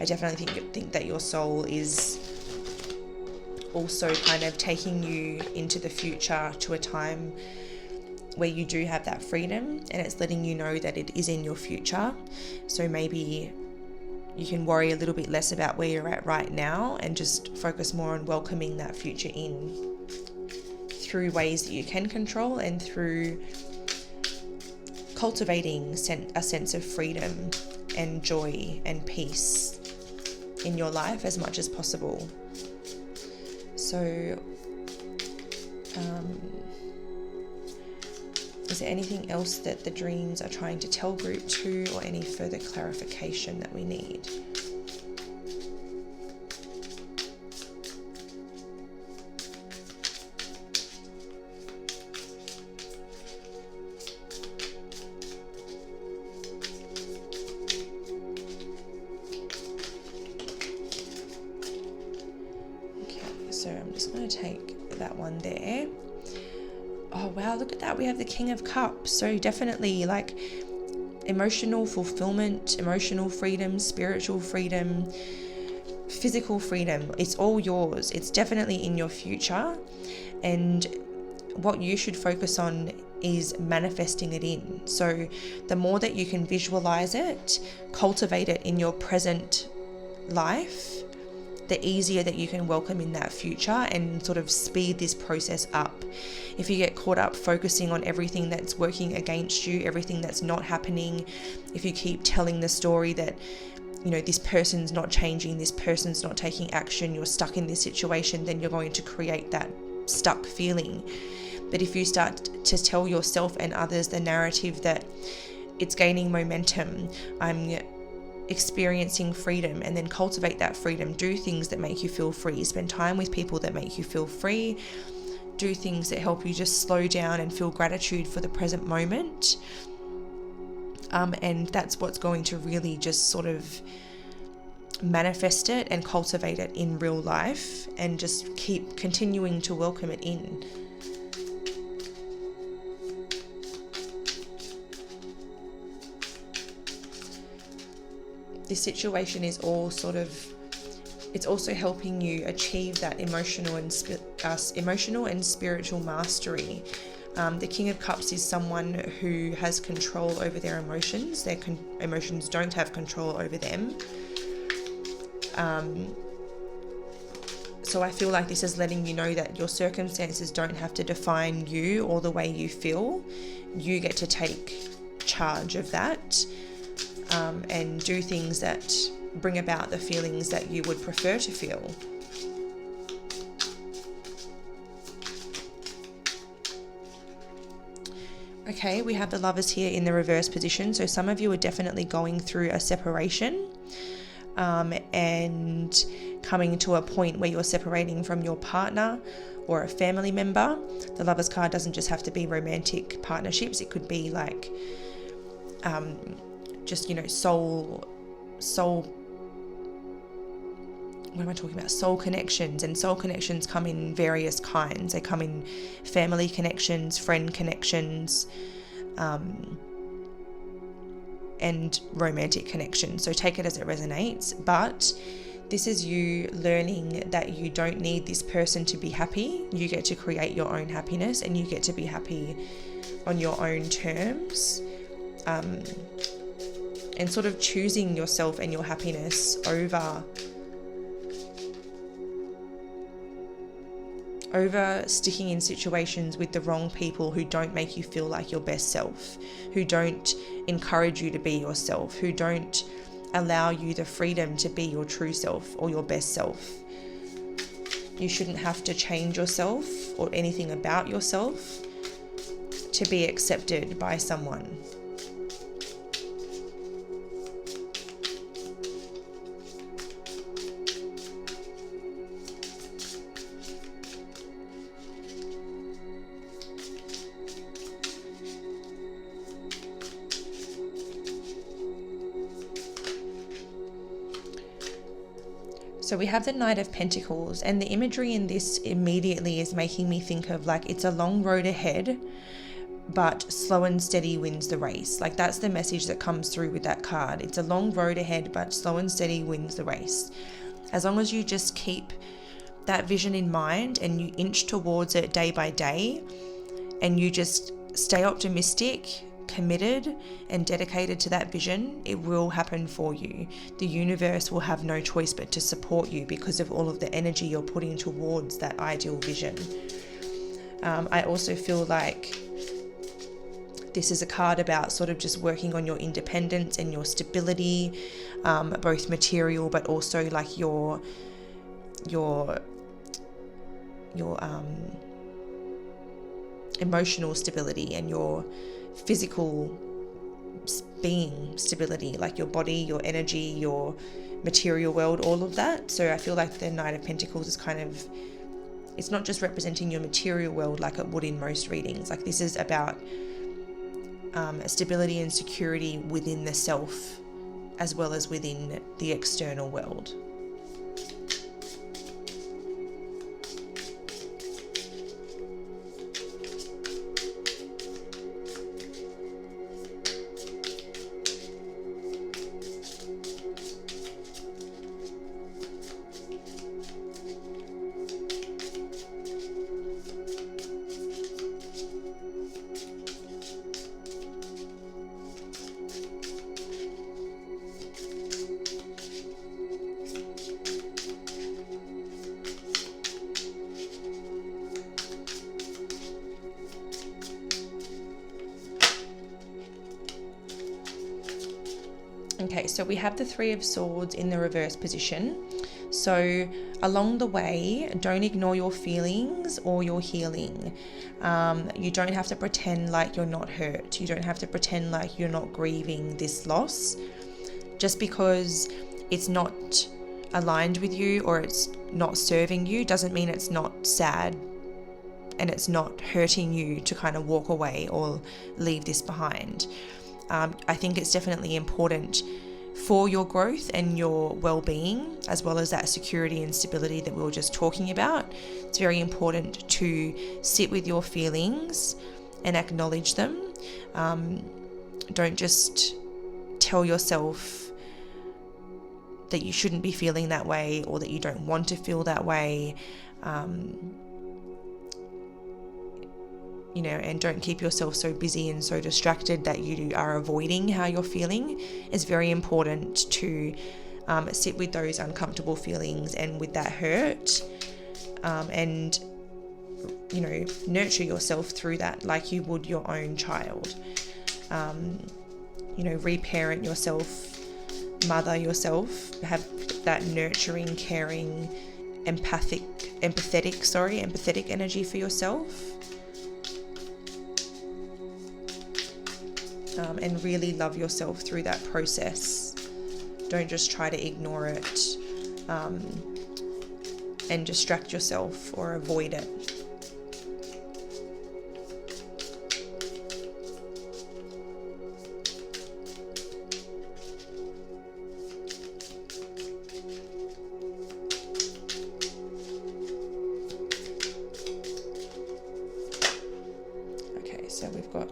I definitely think that your soul is also kind of taking you into the future to a time where you do have that freedom, and it's letting you know that it is in your future. So maybe you can worry a little bit less about where you're at right now and just focus more on welcoming that future in through ways that you can control and through cultivating a sense of freedom and joy and peace in your life as much as possible. So, is there anything else that the dreams are trying to tell group 2, or any further clarification that we need? Okay, so I'm just going to take that one there. Oh wow, look at that, we have the King of Cups. So definitely like emotional fulfillment, emotional freedom, spiritual freedom, physical freedom. It's all yours. It's definitely in your future, and what you should focus on is manifesting it in. So the more that you can visualize it, cultivate it in your present life, the easier that you can welcome in that future and sort of speed this process up. If you get caught up focusing on everything that's working against you, everything that's not happening, if you keep telling the story that, you know, this person's not changing, this person's not taking action, you're stuck in this situation, then you're going to create that stuck feeling. But if you start to tell yourself and others the narrative that it's gaining momentum, I'm experiencing freedom, and then cultivate that freedom, do things that make you feel free, spend time with people that make you feel free, do things that help you just slow down and feel gratitude for the present moment. And that's what's going to really just sort of manifest it and cultivate it in real life, and just keep continuing to welcome it in. This situation is all sort of, it's also helping you achieve that emotional and spiritual mastery. The King of Cups is someone who has control over their emotions. Their emotions don't have control over them. So I feel like this is letting you know that your circumstances don't have to define you or the way you feel. You get to take charge of that. And do things that bring about the feelings that you would prefer to feel. Okay, we have the Lovers here in the reverse position. So some of you are definitely going through a separation and coming to a point where you're separating from your partner or a family member. The Lovers card doesn't just have to be romantic partnerships. It could be like just, you know, soul, what am I talking about? Soul connections. And soul connections come in various kinds. They come in family connections, friend connections, and romantic connections. So take it as it resonates. But this is you learning that you don't need this person to be happy. You get to create your own happiness, and you get to be happy on your own terms. And sort of choosing yourself and your happiness over sticking in situations with the wrong people who don't make you feel like your best self, who don't encourage you to be yourself, who don't allow you the freedom to be your true self or your best self. You shouldn't have to change yourself or anything about yourself to be accepted by someone. So we have the Knight of Pentacles, and the imagery in this immediately is making me think of like it's a long road ahead, but slow and steady wins the race. Like that's the message that comes through with that card. It's a long road ahead, but slow and steady wins the race. As long as you just keep that vision in mind and you inch towards it day by day, and you just stay optimistic, committed and dedicated to that vision, it will happen for you. The universe will have no choice but to support you because of all of the energy you're putting towards that ideal vision. I also feel like this is a card about sort of just working on your independence and your stability, both material but also like your emotional stability and your physical being stability, like your body, your energy, your material world, all of that. So I feel like the Knight of Pentacles is kind of, it's not just representing your material world like it would in most readings. Like this is about stability and security within the self as well as within the external world. Okay, so we have the Three of Swords in the reverse position. So along the way, don't ignore your feelings or your healing. You don't have to pretend like you're not hurt. You don't have to pretend like you're not grieving this loss. Just because it's not aligned with you or it's not serving you doesn't mean it's not sad and it's not hurting you to kind of walk away or leave this behind. I think it's definitely important for your growth and your well-being, as well as that security and stability that we were just talking about. It's very important to sit with your feelings and acknowledge them. Don't just tell yourself that you shouldn't be feeling that way or that you don't want to feel that way. And don't keep yourself so busy and so distracted that you are avoiding how you're feeling. It's very important to sit with those uncomfortable feelings and with that hurt, and nurture yourself through that like you would your own child. Reparent yourself, mother yourself, have that nurturing, caring, empathetic energy for yourself. And really love yourself through that process. Don't just try to ignore it and distract yourself or avoid it. Okay, so we've got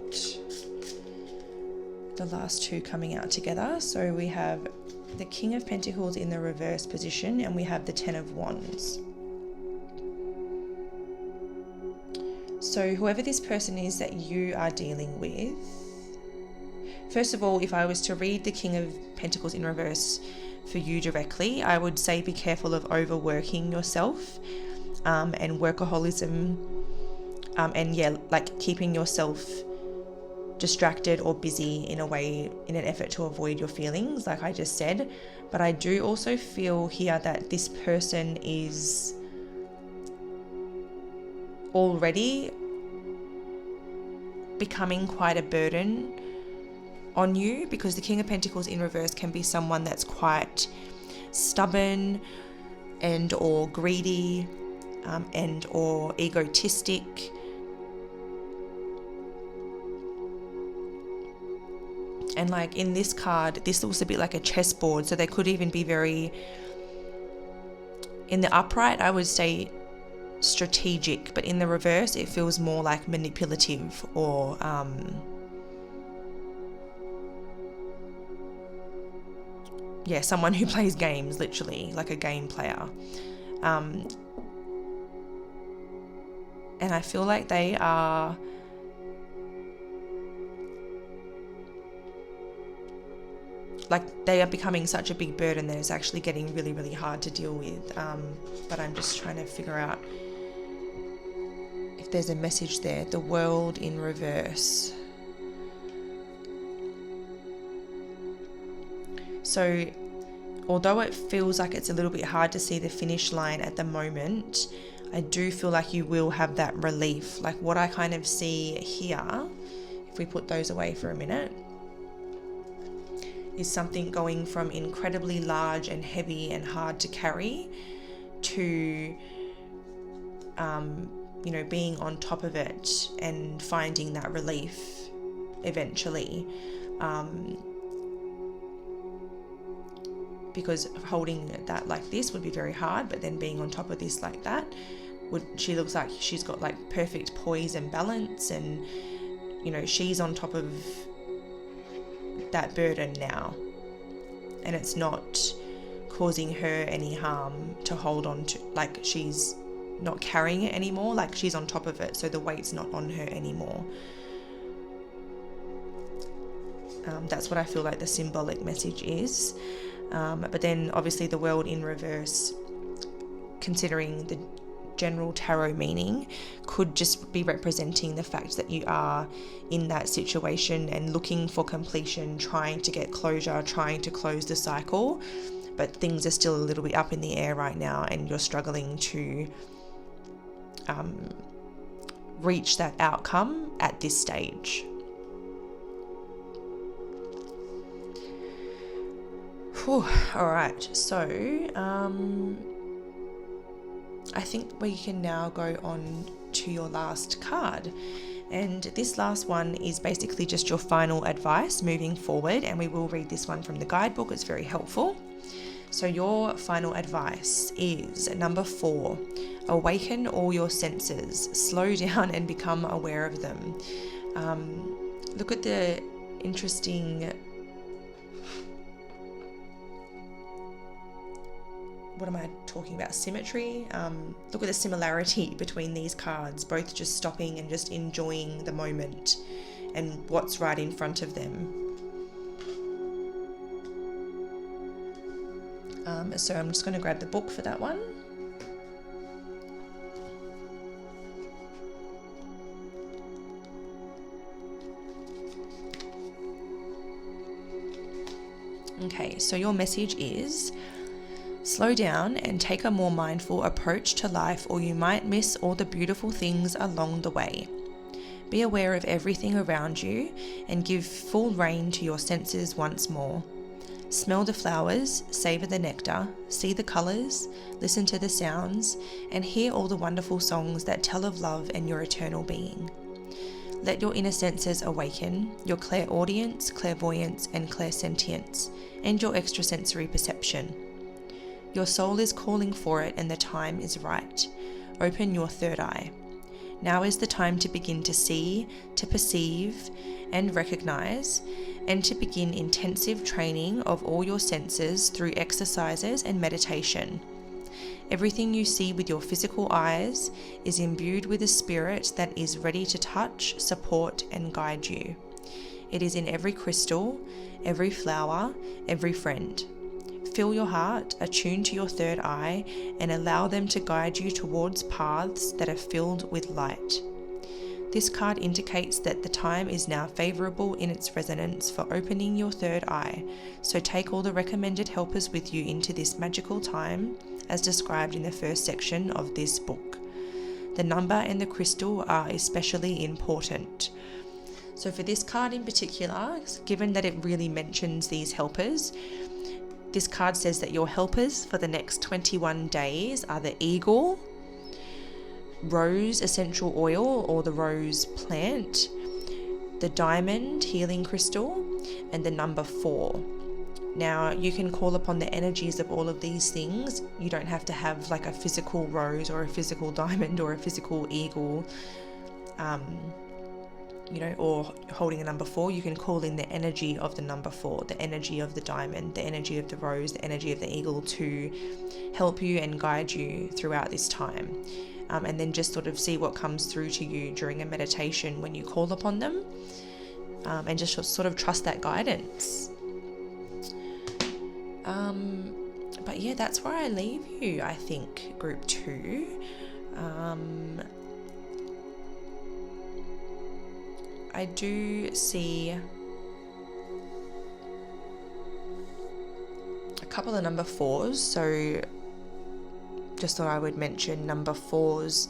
the last two coming out together. So we have the King of Pentacles in the reverse position and we have the Ten of Wands. So whoever this person is that you are dealing with, first of all, if I was to read the King of Pentacles in reverse for you directly, I would say be careful of overworking yourself and workaholism, and keeping yourself distracted or busy in an effort to avoid your feelings, like I just said. But I do also feel here that this person is already becoming quite a burden on you, because the King of Pentacles in reverse can be someone that's quite stubborn and or greedy and or egotistic. And like in this card, this looks a bit like a chessboard. So they could even be very In the upright, I would say strategic, but in the reverse, it feels more like manipulative or someone who plays games, literally, like a game player. And I feel like they are becoming such a big burden that it's actually getting really, really hard to deal with. But I'm just trying to figure out if there's a message there. The world in reverse. So although it feels like it's a little bit hard to see the finish line at the moment, I do feel like you will have that relief. Like what I kind of see here, if we put those away for a minute, is something going from incredibly large and heavy and hard to carry to, being on top of it and finding that relief eventually. Because holding that like this would be very hard, but then being on top of this like that, she looks like she's got like perfect poise and balance, and she's on top of that burden now, and it's not causing her any harm to hold on to. Like she's not carrying it anymore, like she's on top of it, so the weight's not on her anymore. That's what I feel like the symbolic message is. But then obviously the world in reverse, considering the general tarot meaning, could just be representing the fact that you are in that situation and looking for completion, trying to get closure, trying to close the cycle, but things are still a little bit up in the air right now, and you're struggling to reach that outcome at this stage. All right, so I think we can now go on to your last card, and this last one is basically just your final advice moving forward, and we will read this one from the guidebook. It's very helpful. So your final advice is number 4: awaken all your senses, slow down and become aware of them. Look at the interesting, what am I talking about? Symmetry. Look at the similarity between these cards, both just stopping and just enjoying the moment and what's right in front of them. So I'm just going to grab the book for that one. Okay, so your message is: slow down and take a more mindful approach to life, or you might miss all the beautiful things along the way. Be aware of everything around you and give full rein to your senses once more. Smell the flowers, savor the nectar, see the colors, listen to the sounds, and hear all the wonderful songs that tell of love and your eternal being. Let your inner senses awaken, your clairaudience, clairvoyance, and clairsentience, and your extrasensory perception. Your soul is calling for it, and the time is right. Open your third eye. Now is the time to begin to see, to perceive, and recognize, and to begin intensive training of all your senses through exercises and meditation. Everything you see with your physical eyes is imbued with a spirit that is ready to touch, support, and guide you. It is in every crystal, every flower, every friend. Fill your heart, attune to your third eye, and allow them to guide you towards paths that are filled with light. This card indicates that the time is now favorable in its resonance for opening your third eye, so take all the recommended helpers with you into this magical time, as described in the first section of this book. The number and the crystal are especially important. So for this card in particular, given that it really mentions these helpers, this card says that your helpers for the next 21 days are the eagle, rose essential oil or the rose plant, the diamond healing crystal, and the number 4. Now, you can call upon the energies of all of these things. You don't have to have like a physical rose or a physical diamond or a physical eagle, or holding a number 4. You can call in the energy of the number 4, the energy of the diamond, the energy of the rose, the energy of the eagle to help you and guide you throughout this time. And then just sort of see what comes through to you during a meditation when you call upon them, and just sort of trust that guidance. But yeah, that's where I leave you, I think, group 2. I do see a couple of number 4s, so just thought I would mention number 4s,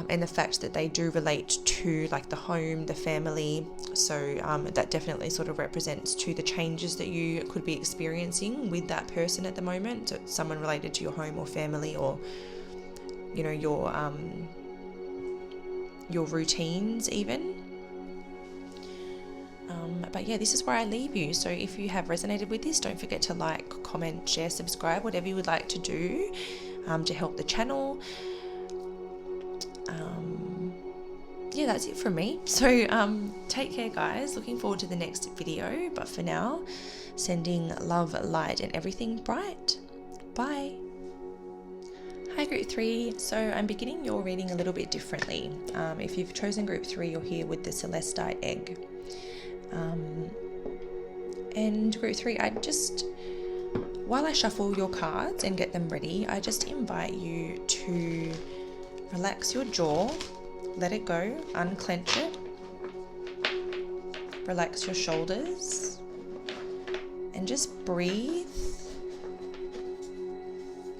and the fact that they do relate to like the home, the family. So that definitely sort of represents to the changes that you could be experiencing with that person at the moment. So it's someone related to your home or family, or your routines even. But yeah, this is where I leave you. So if you have resonated with this, don't forget to like, comment, share, subscribe, whatever you would like to do to help the channel. Yeah, that's it from me. So take care, guys. Looking forward to the next video. But for now, sending love, light, and everything bright. Bye. Hi group 3, so I'm beginning your reading a little bit differently. If you've chosen group 3, you're here with the Celestite egg. And group 3, while I shuffle your cards and get them ready, I just invite you to relax your jaw, let it go, unclench it, relax your shoulders, and just breathe.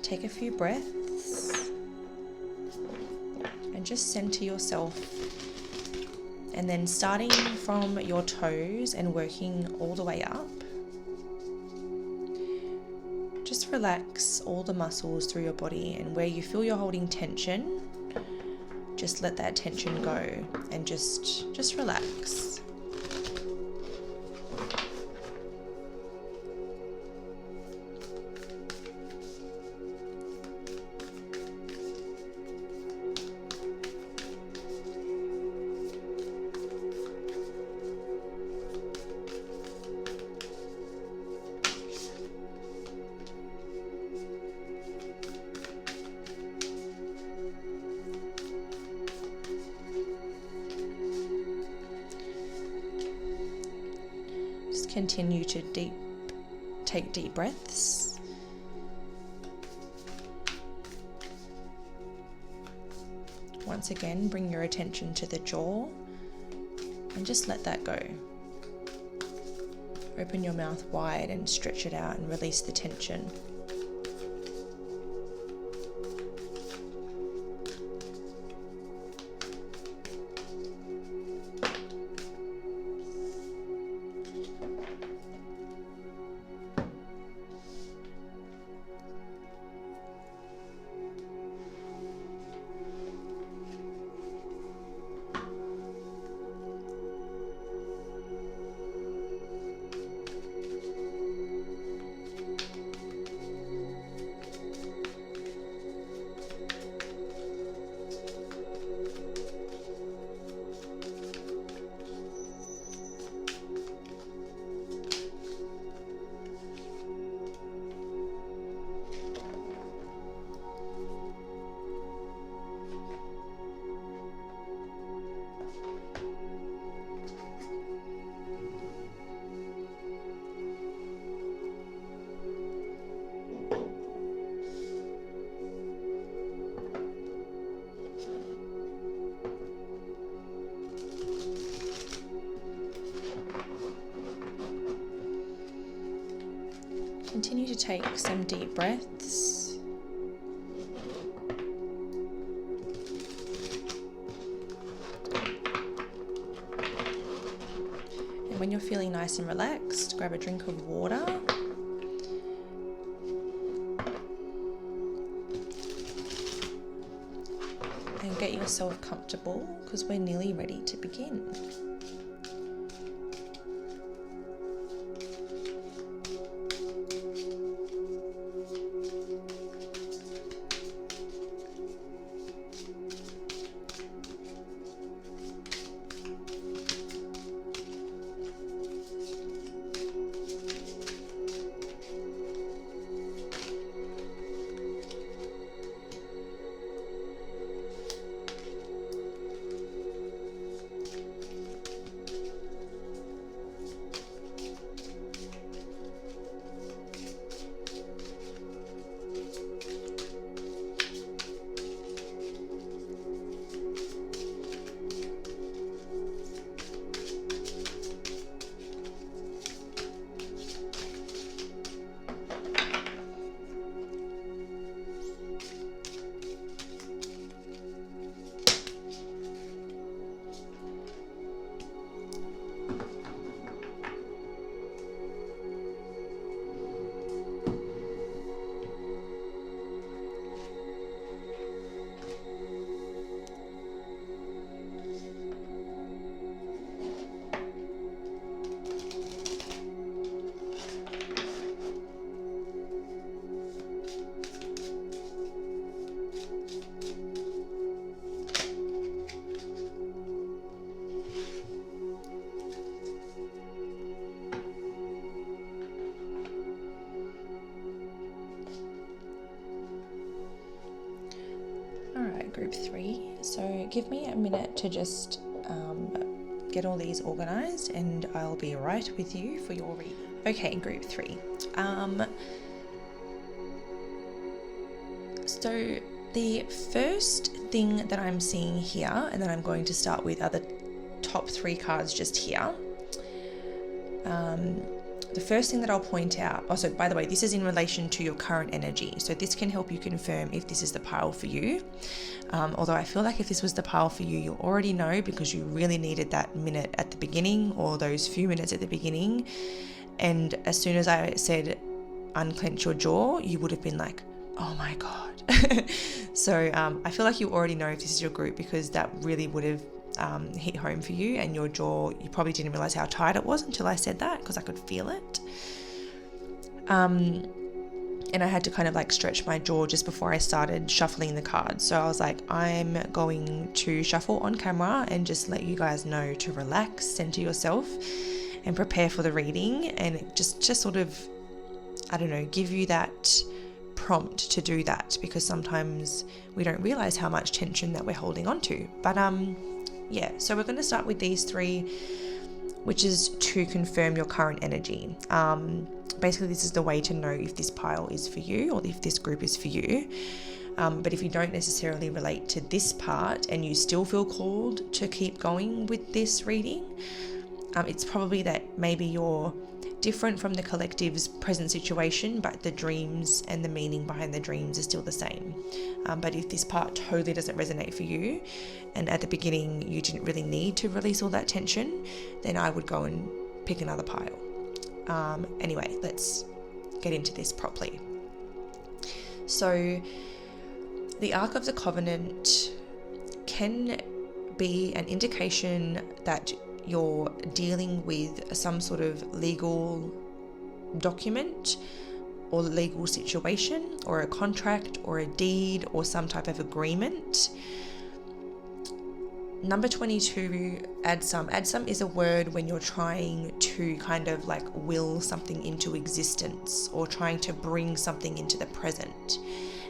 Take a few breaths and just center yourself. And then starting from your toes and working all the way up, just relax all the muscles through your body, and where you feel you're holding tension, just let that tension go and just relax. Continue to take deep breaths. Once again, bring your attention to the jaw and just let that go. Open your mouth wide and stretch it out and release the tension. Continue to take some deep breaths. And when you're feeling nice and relaxed, grab a drink of water. And get yourself comfortable, because we're nearly ready to begin. Alright, group 3. So give me a minute to just get all these organized and I'll be right with you for your reading. Okay, group 3. So the first thing that I'm seeing here, and then I'm going to start with are the top 3 cards just here. The first thing that I'll point out, also by the way, this is in relation to your current energy, so this can help you confirm if this is the pile for you. Although I feel like if this was the pile for you, you'll already know because you really needed that minute at the beginning or those few minutes at the beginning. And as soon as I said unclench your jaw, you would have been like, oh my God. So I feel like you already know if this is your group because that really would have hit home for you, and your jaw, you probably didn't realize how tight it was until I said that because I could feel it. And I had to kind of like stretch my jaw just before I started shuffling the cards. So I was like, I'm going to shuffle on camera and just let you guys know to relax, center yourself and prepare for the reading, and just sort of, I don't know, give you that prompt to do that, because sometimes we don't realize how much tension that we're holding on to. But yeah, so we're going to start with these 3, which is to confirm your current energy. Basically, this is the way to know if this pile is for you or if this group is for you. But if you don't necessarily relate to this part and you still feel called to keep going with this reading, it's probably that maybe you're different from the collective's present situation, but the dreams and the meaning behind the dreams are still the same. But if this part totally doesn't resonate for you, and at the beginning you didn't really need to release all that tension, then I would go and pick another pile. Anyway, let's get into this properly. So the Ark of the Covenant can be an indication that you're dealing with some sort of legal document or legal situation or a contract or a deed or some type of agreement. Number 22, add some. Add some is a word when you're trying to kind of like will something into existence or trying to bring something into the present.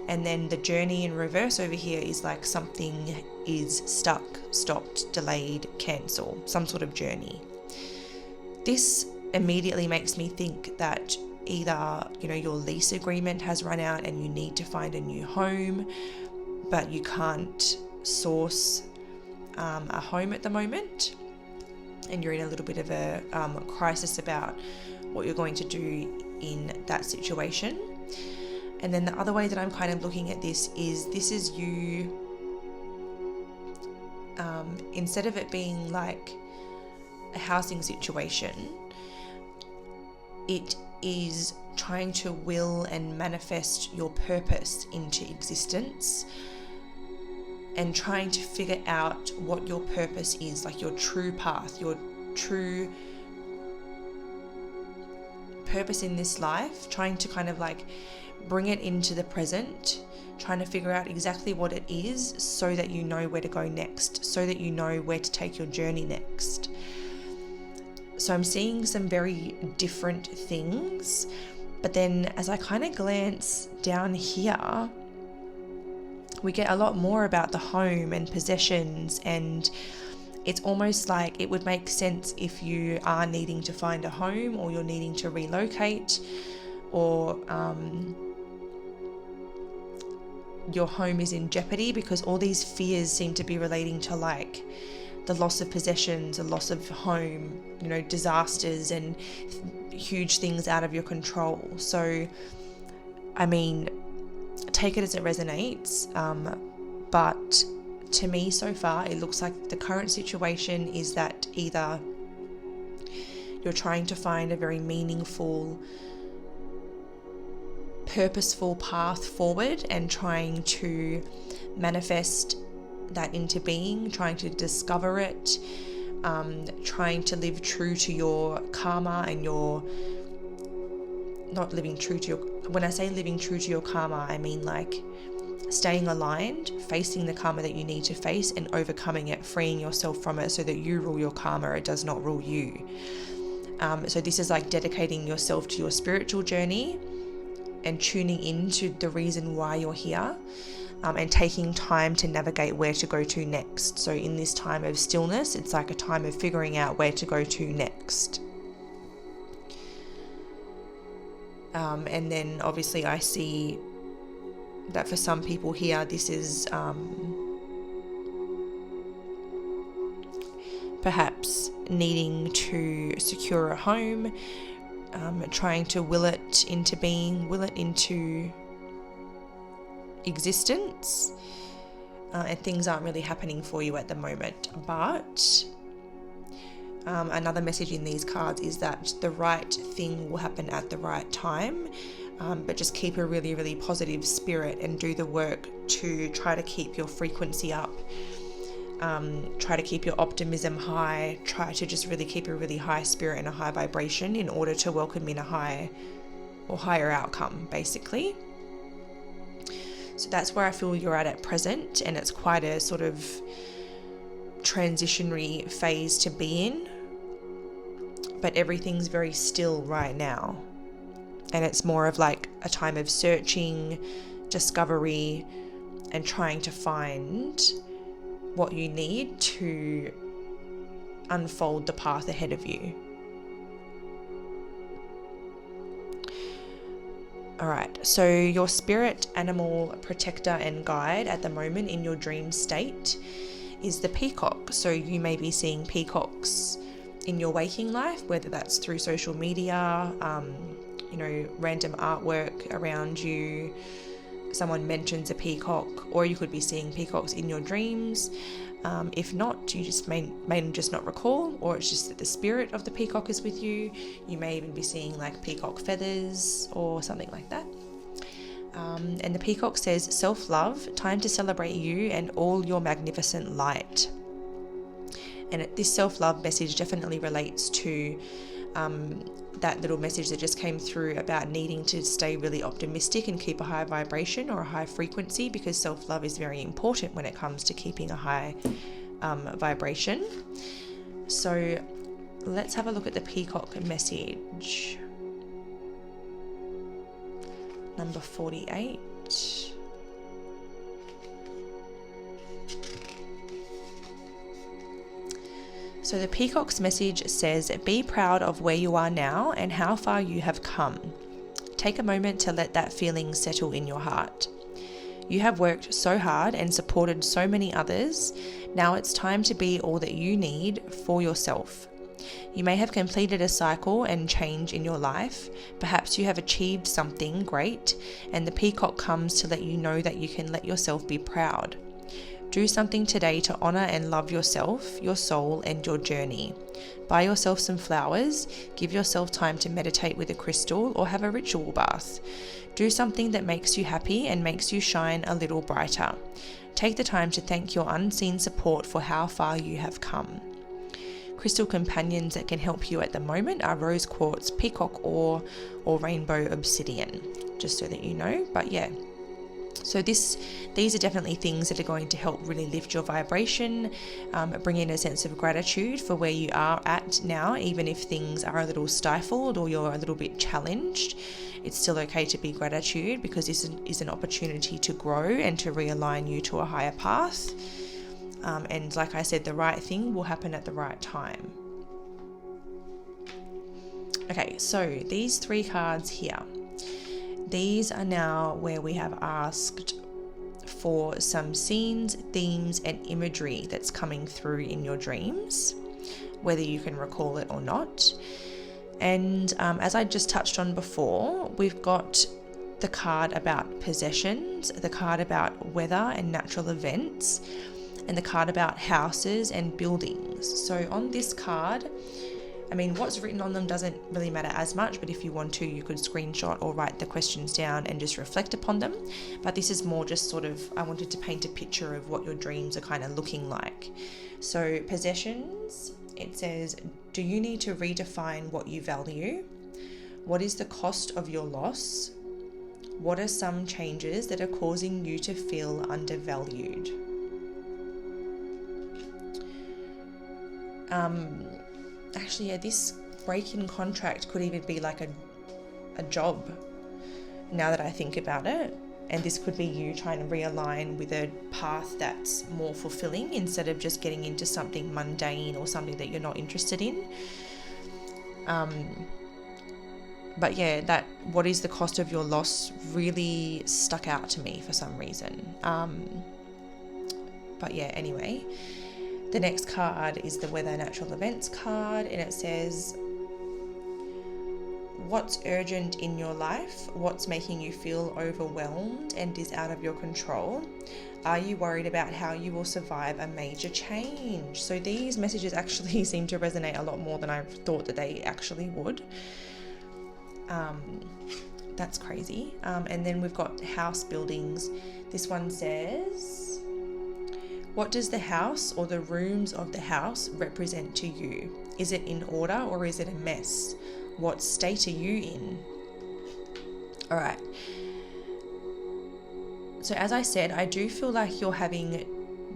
And then the journey in reverse over here is like something is stuck, stopped, delayed, cancel, some sort of journey. This immediately makes me think that either, your lease agreement has run out and you need to find a new home, but you can't source a home at the moment, and you're in a little bit of a crisis about what you're going to do in that situation. And then the other way that I'm kind of looking at this is you, instead of it being like a housing situation, it is trying to will and manifest your purpose into existence and trying to figure out what your purpose is, like your true path, your true purpose in this life, trying to kind of like bring it into the present, trying to figure out exactly what it is so that you know where to go next, so that you know where to take your journey next. So I'm seeing some very different things, but then as I kind of glance down here, we get a lot more about the home and possessions, and it's almost like it would make sense if you are needing to find a home or you're needing to relocate, or your home is in jeopardy, because all these fears seem to be relating to like the loss of possessions, the loss of home, disasters and huge things out of your control. So, I mean, take it as it resonates, but to me so far it looks like the current situation is that either you're trying to find a very meaningful, purposeful path forward and trying to manifest that into being, trying to discover it, trying to live true to your karma and your not living true to your, when I say living true to your karma, I mean like staying aligned, facing the karma that you need to face and overcoming it, freeing yourself from it so that you rule your karma, it does not rule you. So this is like dedicating yourself to your spiritual journey and tuning into the reason why you're here. and taking time to navigate where to go to next. So in this time of stillness, it's like a time of figuring out where to go to next. And then obviously I see that for some people here, this is perhaps needing to secure a home, trying to will it into being, will it into existence, and things aren't really happening for you at the moment. But another message in these cards is that the right thing will happen at the right time, but just keep a really, really positive spirit and do the work to try to keep your frequency up. Try to keep your optimism high, try to just really keep a really high spirit and a high vibration in order to welcome in a high or higher outcome, basically. So that's where I feel you're at present, and it's quite a sort of transitionary phase to be in, but everything's very still right now, and it's more of like a time of searching, discovery, and trying to find what you need to unfold the path ahead of you. All right, so your spirit, animal, protector, and guide at the moment in your dream state is the peacock. So you may be seeing peacocks in your waking life, whether that's through social media, random artwork around you, someone mentions a peacock, or you could be seeing peacocks in your dreams. If not, you just may just not recall, or it's just that the spirit of the peacock is with you. You may even be seeing like peacock feathers or something like that. And the peacock says, self-love, time to celebrate you and all your magnificent light. And this self-love message definitely relates to that little message that just came through about needing to stay really optimistic and keep a high vibration or a high frequency, because self-love is very important when it comes to keeping a high vibration. So let's have a look at the peacock message. Number 48. So the peacock's message says, be proud of where you are now and how far you have come. Take a moment to let that feeling settle in your heart. You have worked so hard and supported so many others. Now it's time to be all that you need for yourself. You may have completed a cycle and change in your life. Perhaps you have achieved something great, and the peacock comes to let you know that you can let yourself be proud. Do something today to honor and love yourself, your soul, and your journey. Buy yourself some flowers, give yourself time to meditate with a crystal, or have a ritual bath. Do something that makes you happy and makes you shine a little brighter. Take the time to thank your unseen support for how far you have come. Crystal companions that can help you at the moment are rose quartz, peacock ore, or rainbow obsidian, just so that you know. But yeah, so these are definitely things that are going to help really lift your vibration, bring in a sense of gratitude for where you are at now, even if things are a little stifled or you're a little bit challenged. It's still okay to be gratitude, because this is an opportunity to grow and to realign you to a higher path. And like I said, the right thing will happen at the right time. Okay, so these 3 cards here. These are now where we have asked for some scenes, themes, and imagery that's coming through in your dreams, whether you can recall it or not. And as I just touched on before, we've got the card about possessions, the card about weather and natural events, and the card about houses and buildings. So on this card, I mean, what's written on them doesn't really matter as much, but if you want to, you could screenshot or write the questions down and just reflect upon them. But this is more just sort of, I wanted to paint a picture of what your dreams are kind of looking like. So possessions, it says, do you need to redefine what you value? What is the cost of your loss? What are some changes that are causing you to feel undervalued? Actually, yeah, this break-in contract could even be like a job, now that I think about it. And this could be you trying to realign with a path that's more fulfilling instead of just getting into something mundane or something that you're not interested in. But yeah, that what is the cost of your loss really stuck out to me for some reason. But yeah, anyway, the next card is the Weather Natural Events card, and it says, what's urgent in your life? What's making you feel overwhelmed and is out of your control? Are you worried about how you will survive a major change? So these messages actually seem to resonate a lot more than I thought that they actually would. That's crazy. And then we've got house buildings. This one says, what does the house or the rooms of the house represent to you? Is it in order or is it a mess? What state are you in? All right. So as I said, I do feel like you're having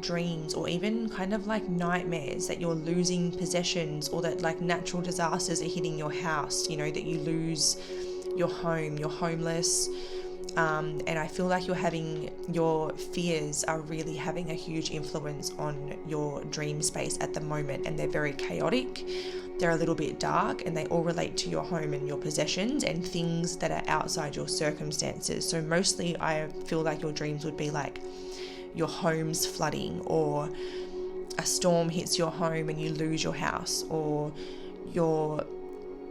dreams or even kind of like nightmares that you're losing possessions, or that like natural disasters are hitting your house, you know, that you lose your home, you're homeless. And I feel like your fears are really having a huge influence on your dream space at the moment, and they're very chaotic. They're a little bit dark, and they all relate to your home and your possessions and things that are outside your circumstances. So mostly I feel like your dreams would be like your home's flooding, or a storm hits your home and you lose your house, or you're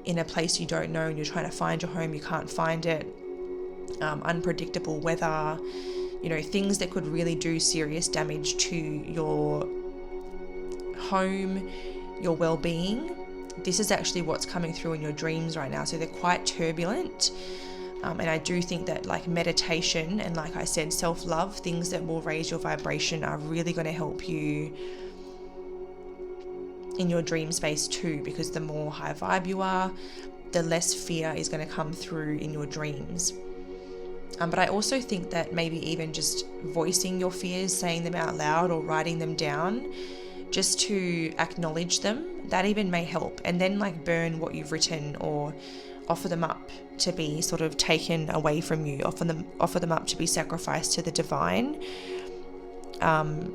in a place you don't know and you're trying to find your home, you can't find it. Unpredictable weather, you know, things that could really do serious damage to your home, your well-being. This is actually what's coming through in your dreams right now. So they're quite turbulent. And I do think that like meditation and, like I said, self-love, things that will raise your vibration, are really going to help you in your dream space too, because the more high vibe you are, the less fear is going to come through in your dreams. But I also think that maybe even just voicing your fears, saying them out loud or writing them down, just to acknowledge them, that even may help. And then like burn what you've written or offer them up to be sort of taken away from you, offer them up to be sacrificed to the divine. But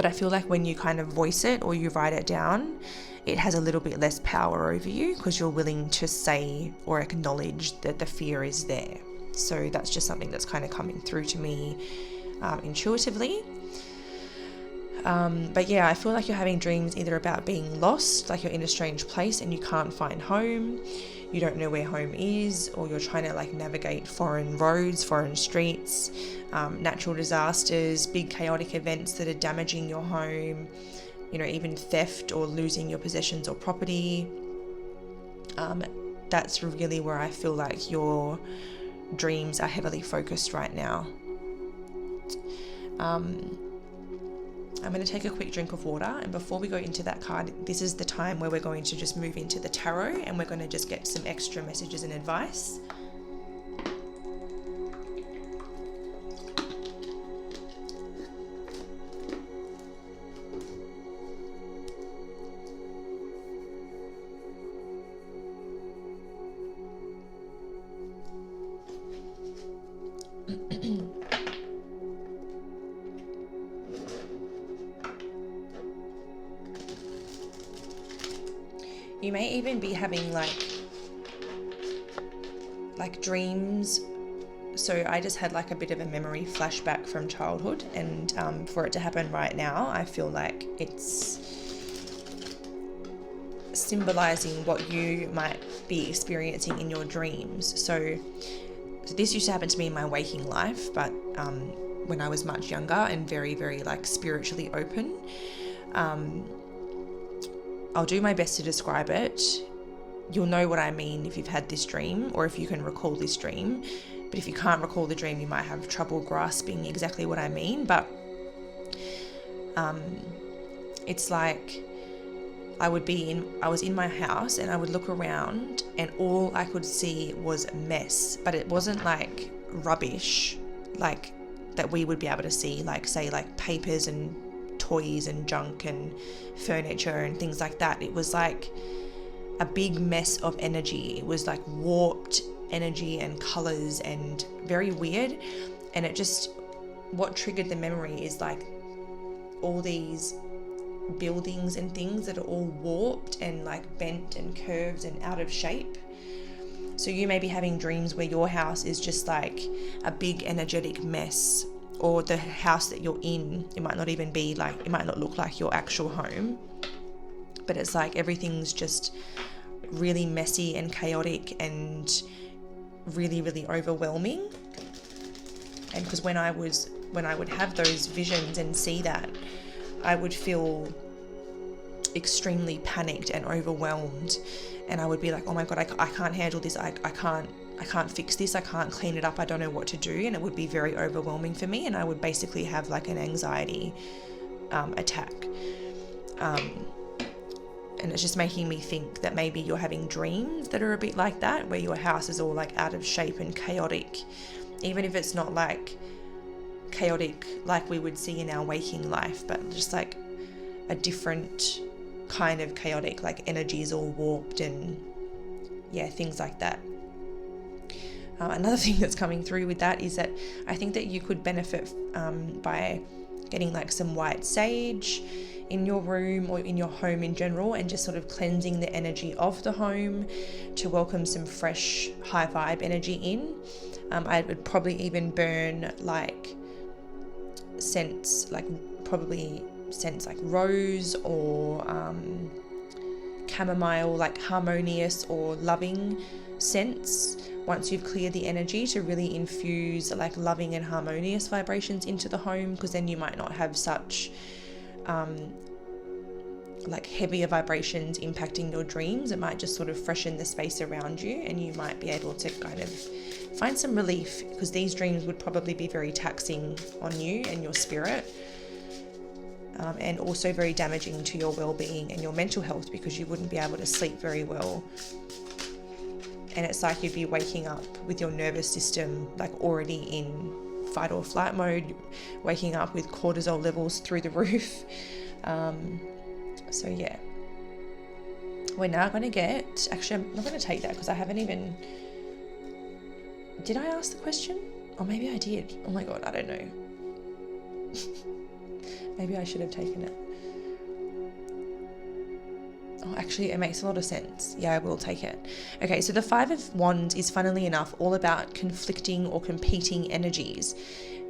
I feel like when you kind of voice it or you write it down, it has a little bit less power over you, because you're willing to say or acknowledge that the fear is there. So that's just something that's kind of coming through to me intuitively. But yeah, I feel like you're having dreams either about being lost, like you're in a strange place and you can't find home, you don't know where home is, or you're trying to like navigate foreign roads, foreign streets, natural disasters, big chaotic events that are damaging your home, you know, even theft or losing your possessions or property. That's really where I feel like your dreams are heavily focused right now. I'm going to take a quick drink of water, and before we go into that card, this is the time where we're going to just move into the tarot, and we're going to just get some extra messages and advice. You may even be having like dreams. So I just had like a bit of a memory flashback from childhood, and for it to happen right now, I feel like it's symbolizing what you might be experiencing in your dreams. So this used to happen to me in my waking life, but when I was much younger and very, very like spiritually open. I'll do my best to describe it. You'll know what I mean if you've had this dream, or if you can recall this dream. But if you can't recall the dream, you might have trouble grasping exactly what I mean. But it's like I was in my house and I would look around and all I could see was mess. But it wasn't like rubbish, like that we would be able to see, like say like papers and toys and junk and furniture and things like that. It was like a big mess of energy. It was like warped energy and colors and very weird. And what triggered the memory is like all these buildings and things that are all warped and like bent and curved and out of shape. So you may be having dreams where your house is just like a big energetic mess, or the house that you're in, it might not even be like, it might not look like your actual home, but it's like everything's just really messy and chaotic and really, really overwhelming. And because when I would have those visions and see that, I would feel extremely panicked and overwhelmed, and I would be like, oh my God, I can't handle this. I can't fix this. I can't clean it up. I don't know what to do. And it would be very overwhelming for me. And I would basically have like an anxiety attack. And it's just making me think that maybe you're having dreams that are a bit like that, where your house is all like out of shape and chaotic, even if it's not like chaotic like we would see in our waking life, but just like a different kind of chaotic, like energies all warped and things like that. Another thing that's coming through with that is that I think that you could benefit by getting like some white sage in your room or in your home in general, and just sort of cleansing the energy of the home to welcome some fresh high vibe energy in. I would probably even burn like scents, like probably scents like rose or chamomile, like harmonious or loving scents, once you've cleared the energy, to really infuse like loving and harmonious vibrations into the home, because then you might not have such like heavier vibrations impacting your dreams. It might just sort of freshen the space around you, and you might be able to kind of find some relief, because these dreams would probably be very taxing on you and your spirit, and also very damaging to your well-being and your mental health, because you wouldn't be able to sleep very well. And it's like you'd be waking up with your nervous system like already in fight or flight mode, waking up with cortisol levels through the roof. So yeah, we're now going to get, actually I'm not going to take that because I haven't even, did I ask the question? Or maybe I did. Oh my God, I don't know. Maybe I should have taken it. Oh, actually, it makes a lot of sense. Yeah, I will take it. Okay, so the Five of Wands is, funnily enough, all about conflicting or competing energies.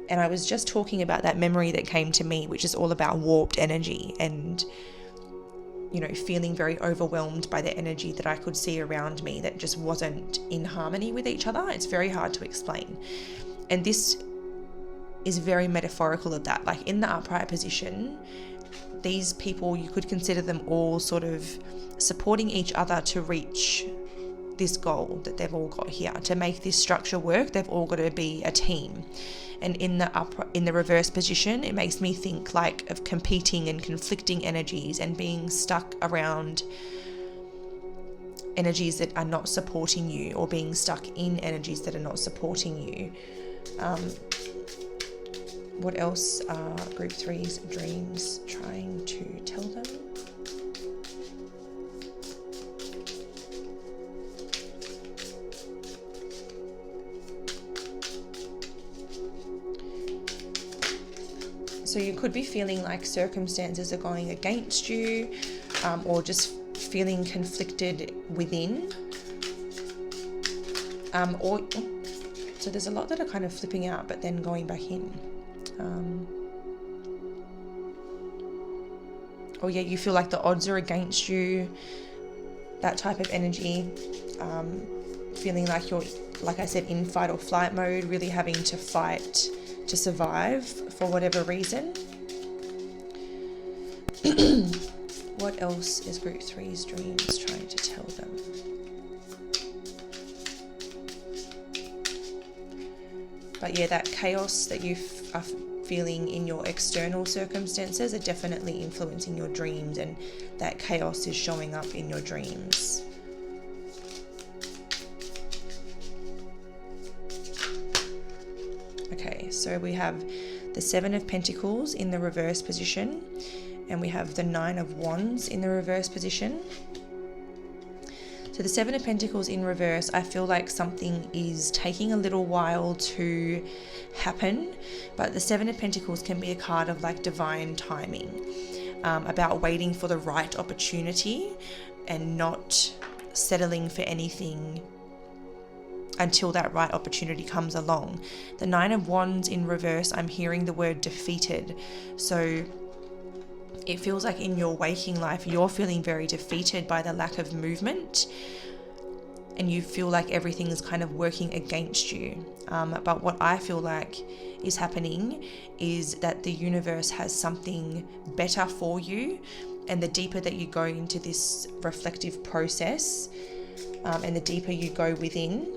And I was just talking about that memory that came to me, which is all about warped energy and, you know, feeling very overwhelmed by the energy that I could see around me that just wasn't in harmony with each other. It's very hard to explain. And this is very metaphorical of that. Like in the upright position, these people, you could consider them all sort of supporting each other to reach this goal that they've all got here. To make this structure work, they've all got to be a team. And in the reverse position, it makes me think like of competing and conflicting energies and being stuck around energies that are not supporting you, or being stuck in energies that are not supporting you. What else are Group 3's dreams trying to tell them? So you could be feeling like circumstances are going against you, or just feeling conflicted within. So there's a lot that are kind of flipping out but then going back in. Or yeah, you feel like the odds are against you, that type of energy. Feeling like you're, like I said, in fight or flight mode, really having to fight to survive for whatever reason. What else is Group 3's dreams trying to tell them? But yeah, that chaos that you are feeling in your external circumstances are definitely influencing your dreams, and that chaos is showing up in your dreams. Okay, so we have the Seven of Pentacles in the reverse position, and we have the Nine of Wands in the reverse position. So So the Seven of Pentacles in reverse, I feel like something is taking a little while to happen, but the Seven of Pentacles can be a card of like divine timing, about waiting for the right opportunity and not settling for anything until that right opportunity comes along. The Nine of Wands in reverse, I'm hearing the word defeated. So it feels like in your waking life, you're feeling very defeated by the lack of movement, and you feel like everything is kind of working against you. But what I feel like is happening is that the universe has something better for you, and the deeper that you go into this reflective process, and the deeper you go within,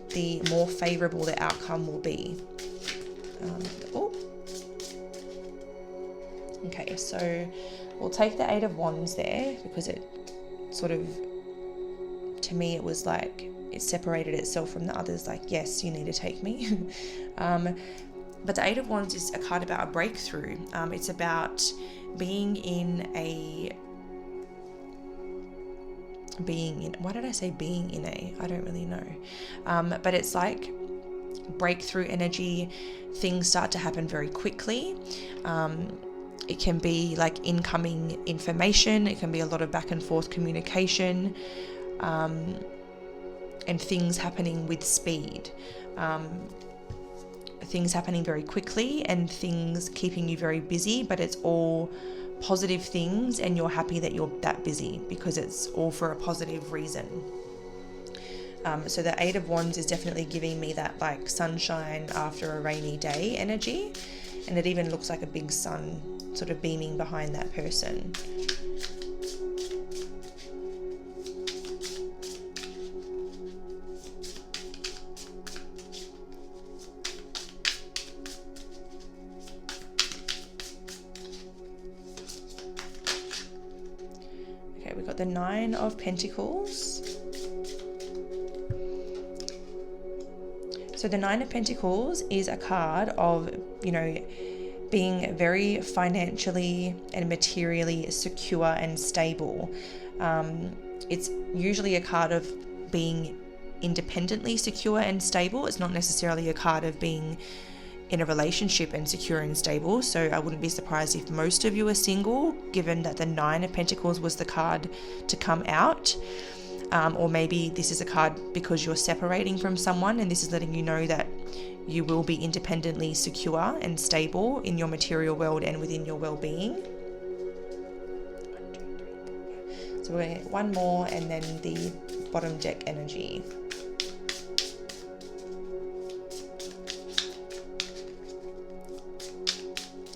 the more favorable the outcome will be. Okay, so we'll take the Eight of Wands there, because it sort of, to me, it was like it separated itself from the others, like, yes, you need to take me. But the Eight of Wands is a card about a breakthrough. It's about why did I say being in a? I don't really know. But it's like breakthrough energy. Things start to happen very quickly. It can be like incoming information. It can be a lot of back and forth communication, and things happening with speed. Things happening very quickly, and things keeping you very busy, but it's all positive things, and you're happy that you're that busy because it's all for a positive reason. So the Eight of Wands is definitely giving me that like sunshine after a rainy day energy, and it even looks like a big sun sort of beaming behind that person. Okay, we've got the Nine of Pentacles. So the Nine of Pentacles is a card of, being very financially and materially secure and stable. It's usually a card of being independently secure and stable. It's not necessarily a card of being in a relationship and secure and stable. So I wouldn't be surprised if most of you are single, given that the Nine of Pentacles was the card to come out. Or maybe this is a card because you're separating from someone, and this is letting you know that you will be independently secure and stable in your material world and within your well-being. So we're going to get one more, and then the bottom deck energy.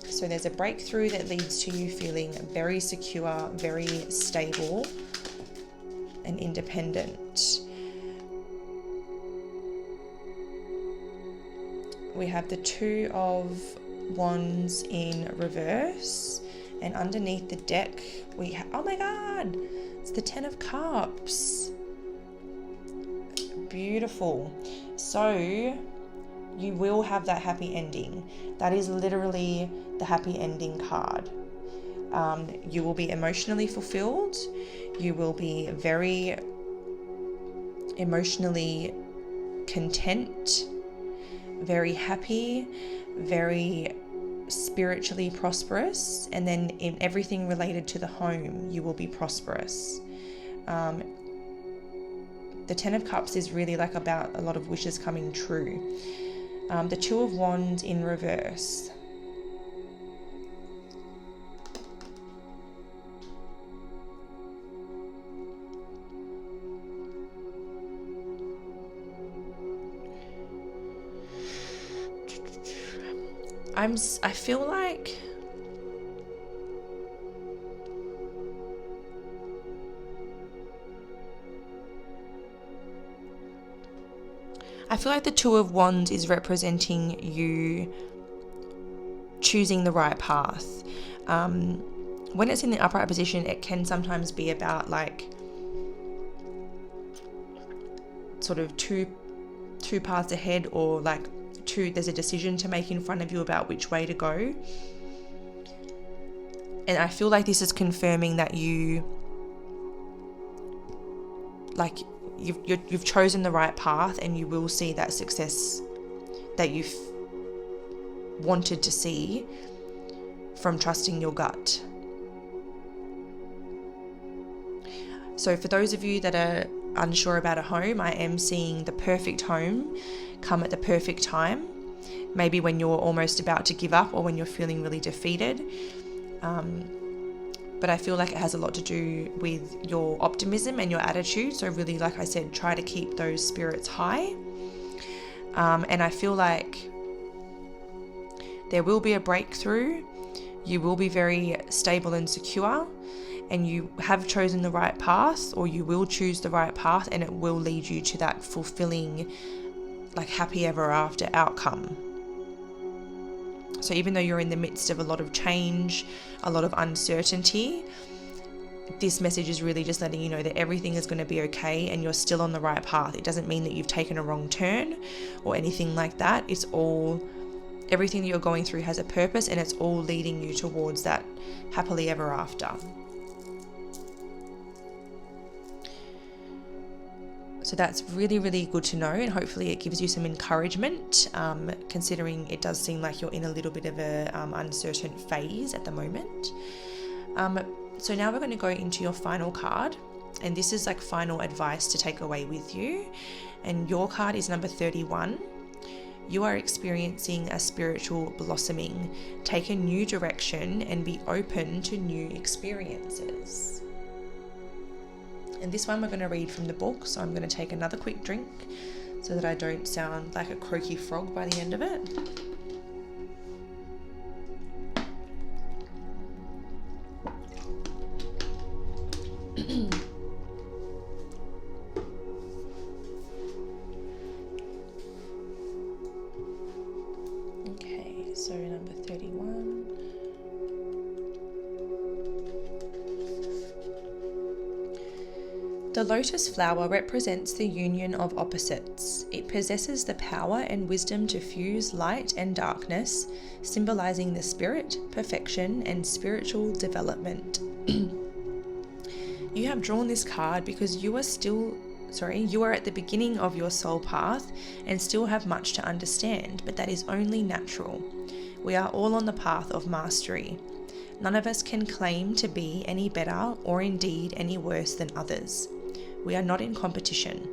So there's a breakthrough that leads to you feeling very secure, very stable and independent. We have the Two of Wands in reverse, and underneath the deck we have, oh my god, it's the Ten of Cups. Beautiful. So you will have that happy ending. That is literally the happy ending card. You will be emotionally fulfilled. You will be very emotionally content, very happy, very spiritually prosperous, and then in everything related to the home, you will be prosperous. The Ten of Cups is really like about a lot of wishes coming true. The Two of Wands in reverse. I feel like the Two of Wands is representing you choosing the right path. When it's in the upright position, it can sometimes be about like sort of two paths ahead, or like there's a decision to make in front of you about which way to go. And I feel like this is confirming that you like you've chosen the right path, and you will see that success that you've wanted to see from trusting your gut. So for those of you that are unsure about a home, I am seeing the perfect home come at the perfect time, maybe when you're almost about to give up or when you're feeling really defeated. But I feel like it has a lot to do with your optimism and your attitude. So really, like I said, try to keep those spirits high. And I feel like there will be a breakthrough. You will be very stable and secure, and you have chosen the right path, or you will choose the right path, and it will lead you to that fulfilling, like, happy ever after outcome. So even though you're in the midst of a lot of change, a lot of uncertainty, this message is really just letting you know that everything is going to be okay and you're still on the right path. It doesn't mean that you've taken a wrong turn or anything like that. It's all, everything that you're going through has a purpose, and it's all leading you towards that happily ever after. So that's really, really good to know, and hopefully it gives you some encouragement, considering it does seem like you're in a little bit of a uncertain phase at the moment. So now we're going to go into your final card, and this is like final advice to take away with you. And your card is number 31. You are experiencing a spiritual blossoming. Take a new direction and be open to new experiences. And this one we're going to read from the book, so I'm going to take another quick drink so that I don't sound like a croaky frog by the end of it. Okay, so number 31. The lotus flower represents the union of opposites. It possesses the power and wisdom to fuse light and darkness, symbolizing the spirit, perfection, and spiritual development. You have drawn this card because you are at the beginning of your soul path and still have much to understand, but that is only natural. We are all on the path of mastery. None of us can claim to be any better or indeed any worse than others. We are not in competition.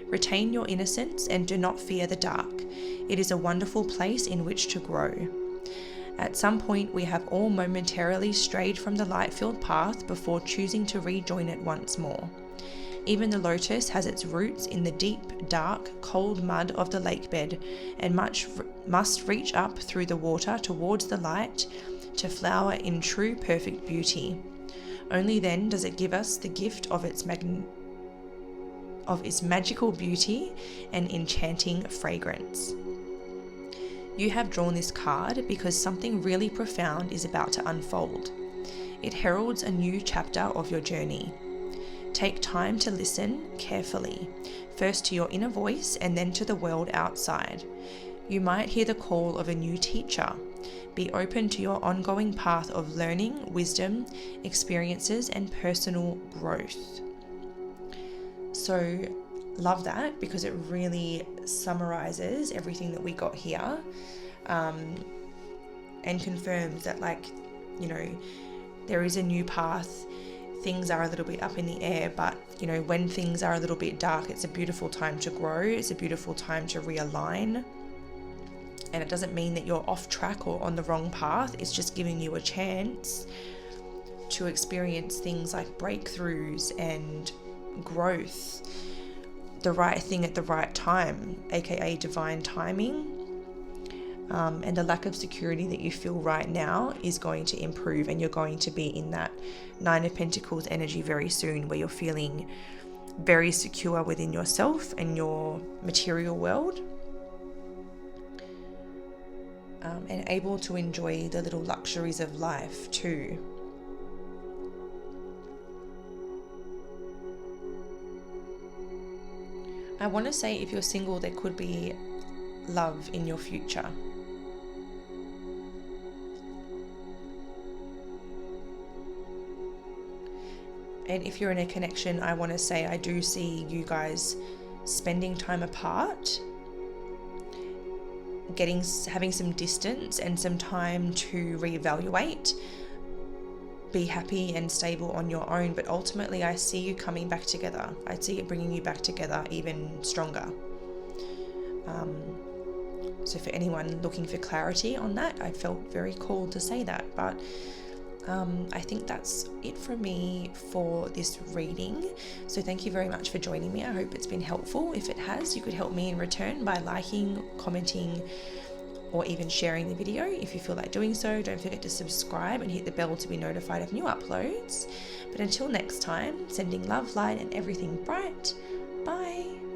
Retain your innocence and do not fear the dark. It is a wonderful place in which to grow. At some point, we have all momentarily strayed from the light-filled path before choosing to rejoin it once more. Even the lotus has its roots in the deep, dark, cold mud of the lakebed and must reach up through the water towards the light to flower in true perfect beauty. Only then does it give us the gift of its magical beauty and enchanting fragrance. You have drawn this card because something really profound is about to unfold. It heralds a new chapter of your journey. Take time to listen carefully, first to your inner voice and then to the world outside. You might hear the call of a new teacher. Be open to your ongoing path of learning, wisdom, experiences, and personal growth. So, love that, because it really summarizes everything that we got here, and confirms that, there is a new path. Things are a little bit up in the air, but when things are a little bit dark, it's a beautiful time to grow. It's a beautiful time to realign. And it doesn't mean that you're off track or on the wrong path. It's just giving you a chance to experience things like breakthroughs and growth, the right thing at the right time, aka divine timing. And the lack of security that you feel right now is going to improve, and you're going to be in that Nine of Pentacles energy very soon, where you're feeling very secure within yourself and your material world, and able to enjoy the little luxuries of life too. I want to say, if you're single, there could be love in your future. And if you're in a connection, I want to say I do see you guys spending time apart, having some distance and some time to reevaluate, be happy and stable on your own. But ultimately, I see you coming back together. I see it bringing you back together even stronger. So for anyone looking for clarity on that, I felt very called to say that. But I think that's it from me for this reading. So thank you very much for joining me. I hope it's been helpful. If it has, you could help me in return by liking, commenting, or even sharing the video. If you feel like doing so, don't forget to subscribe and hit the bell to be notified of new uploads. But until next time, sending love, light, and everything bright. Bye.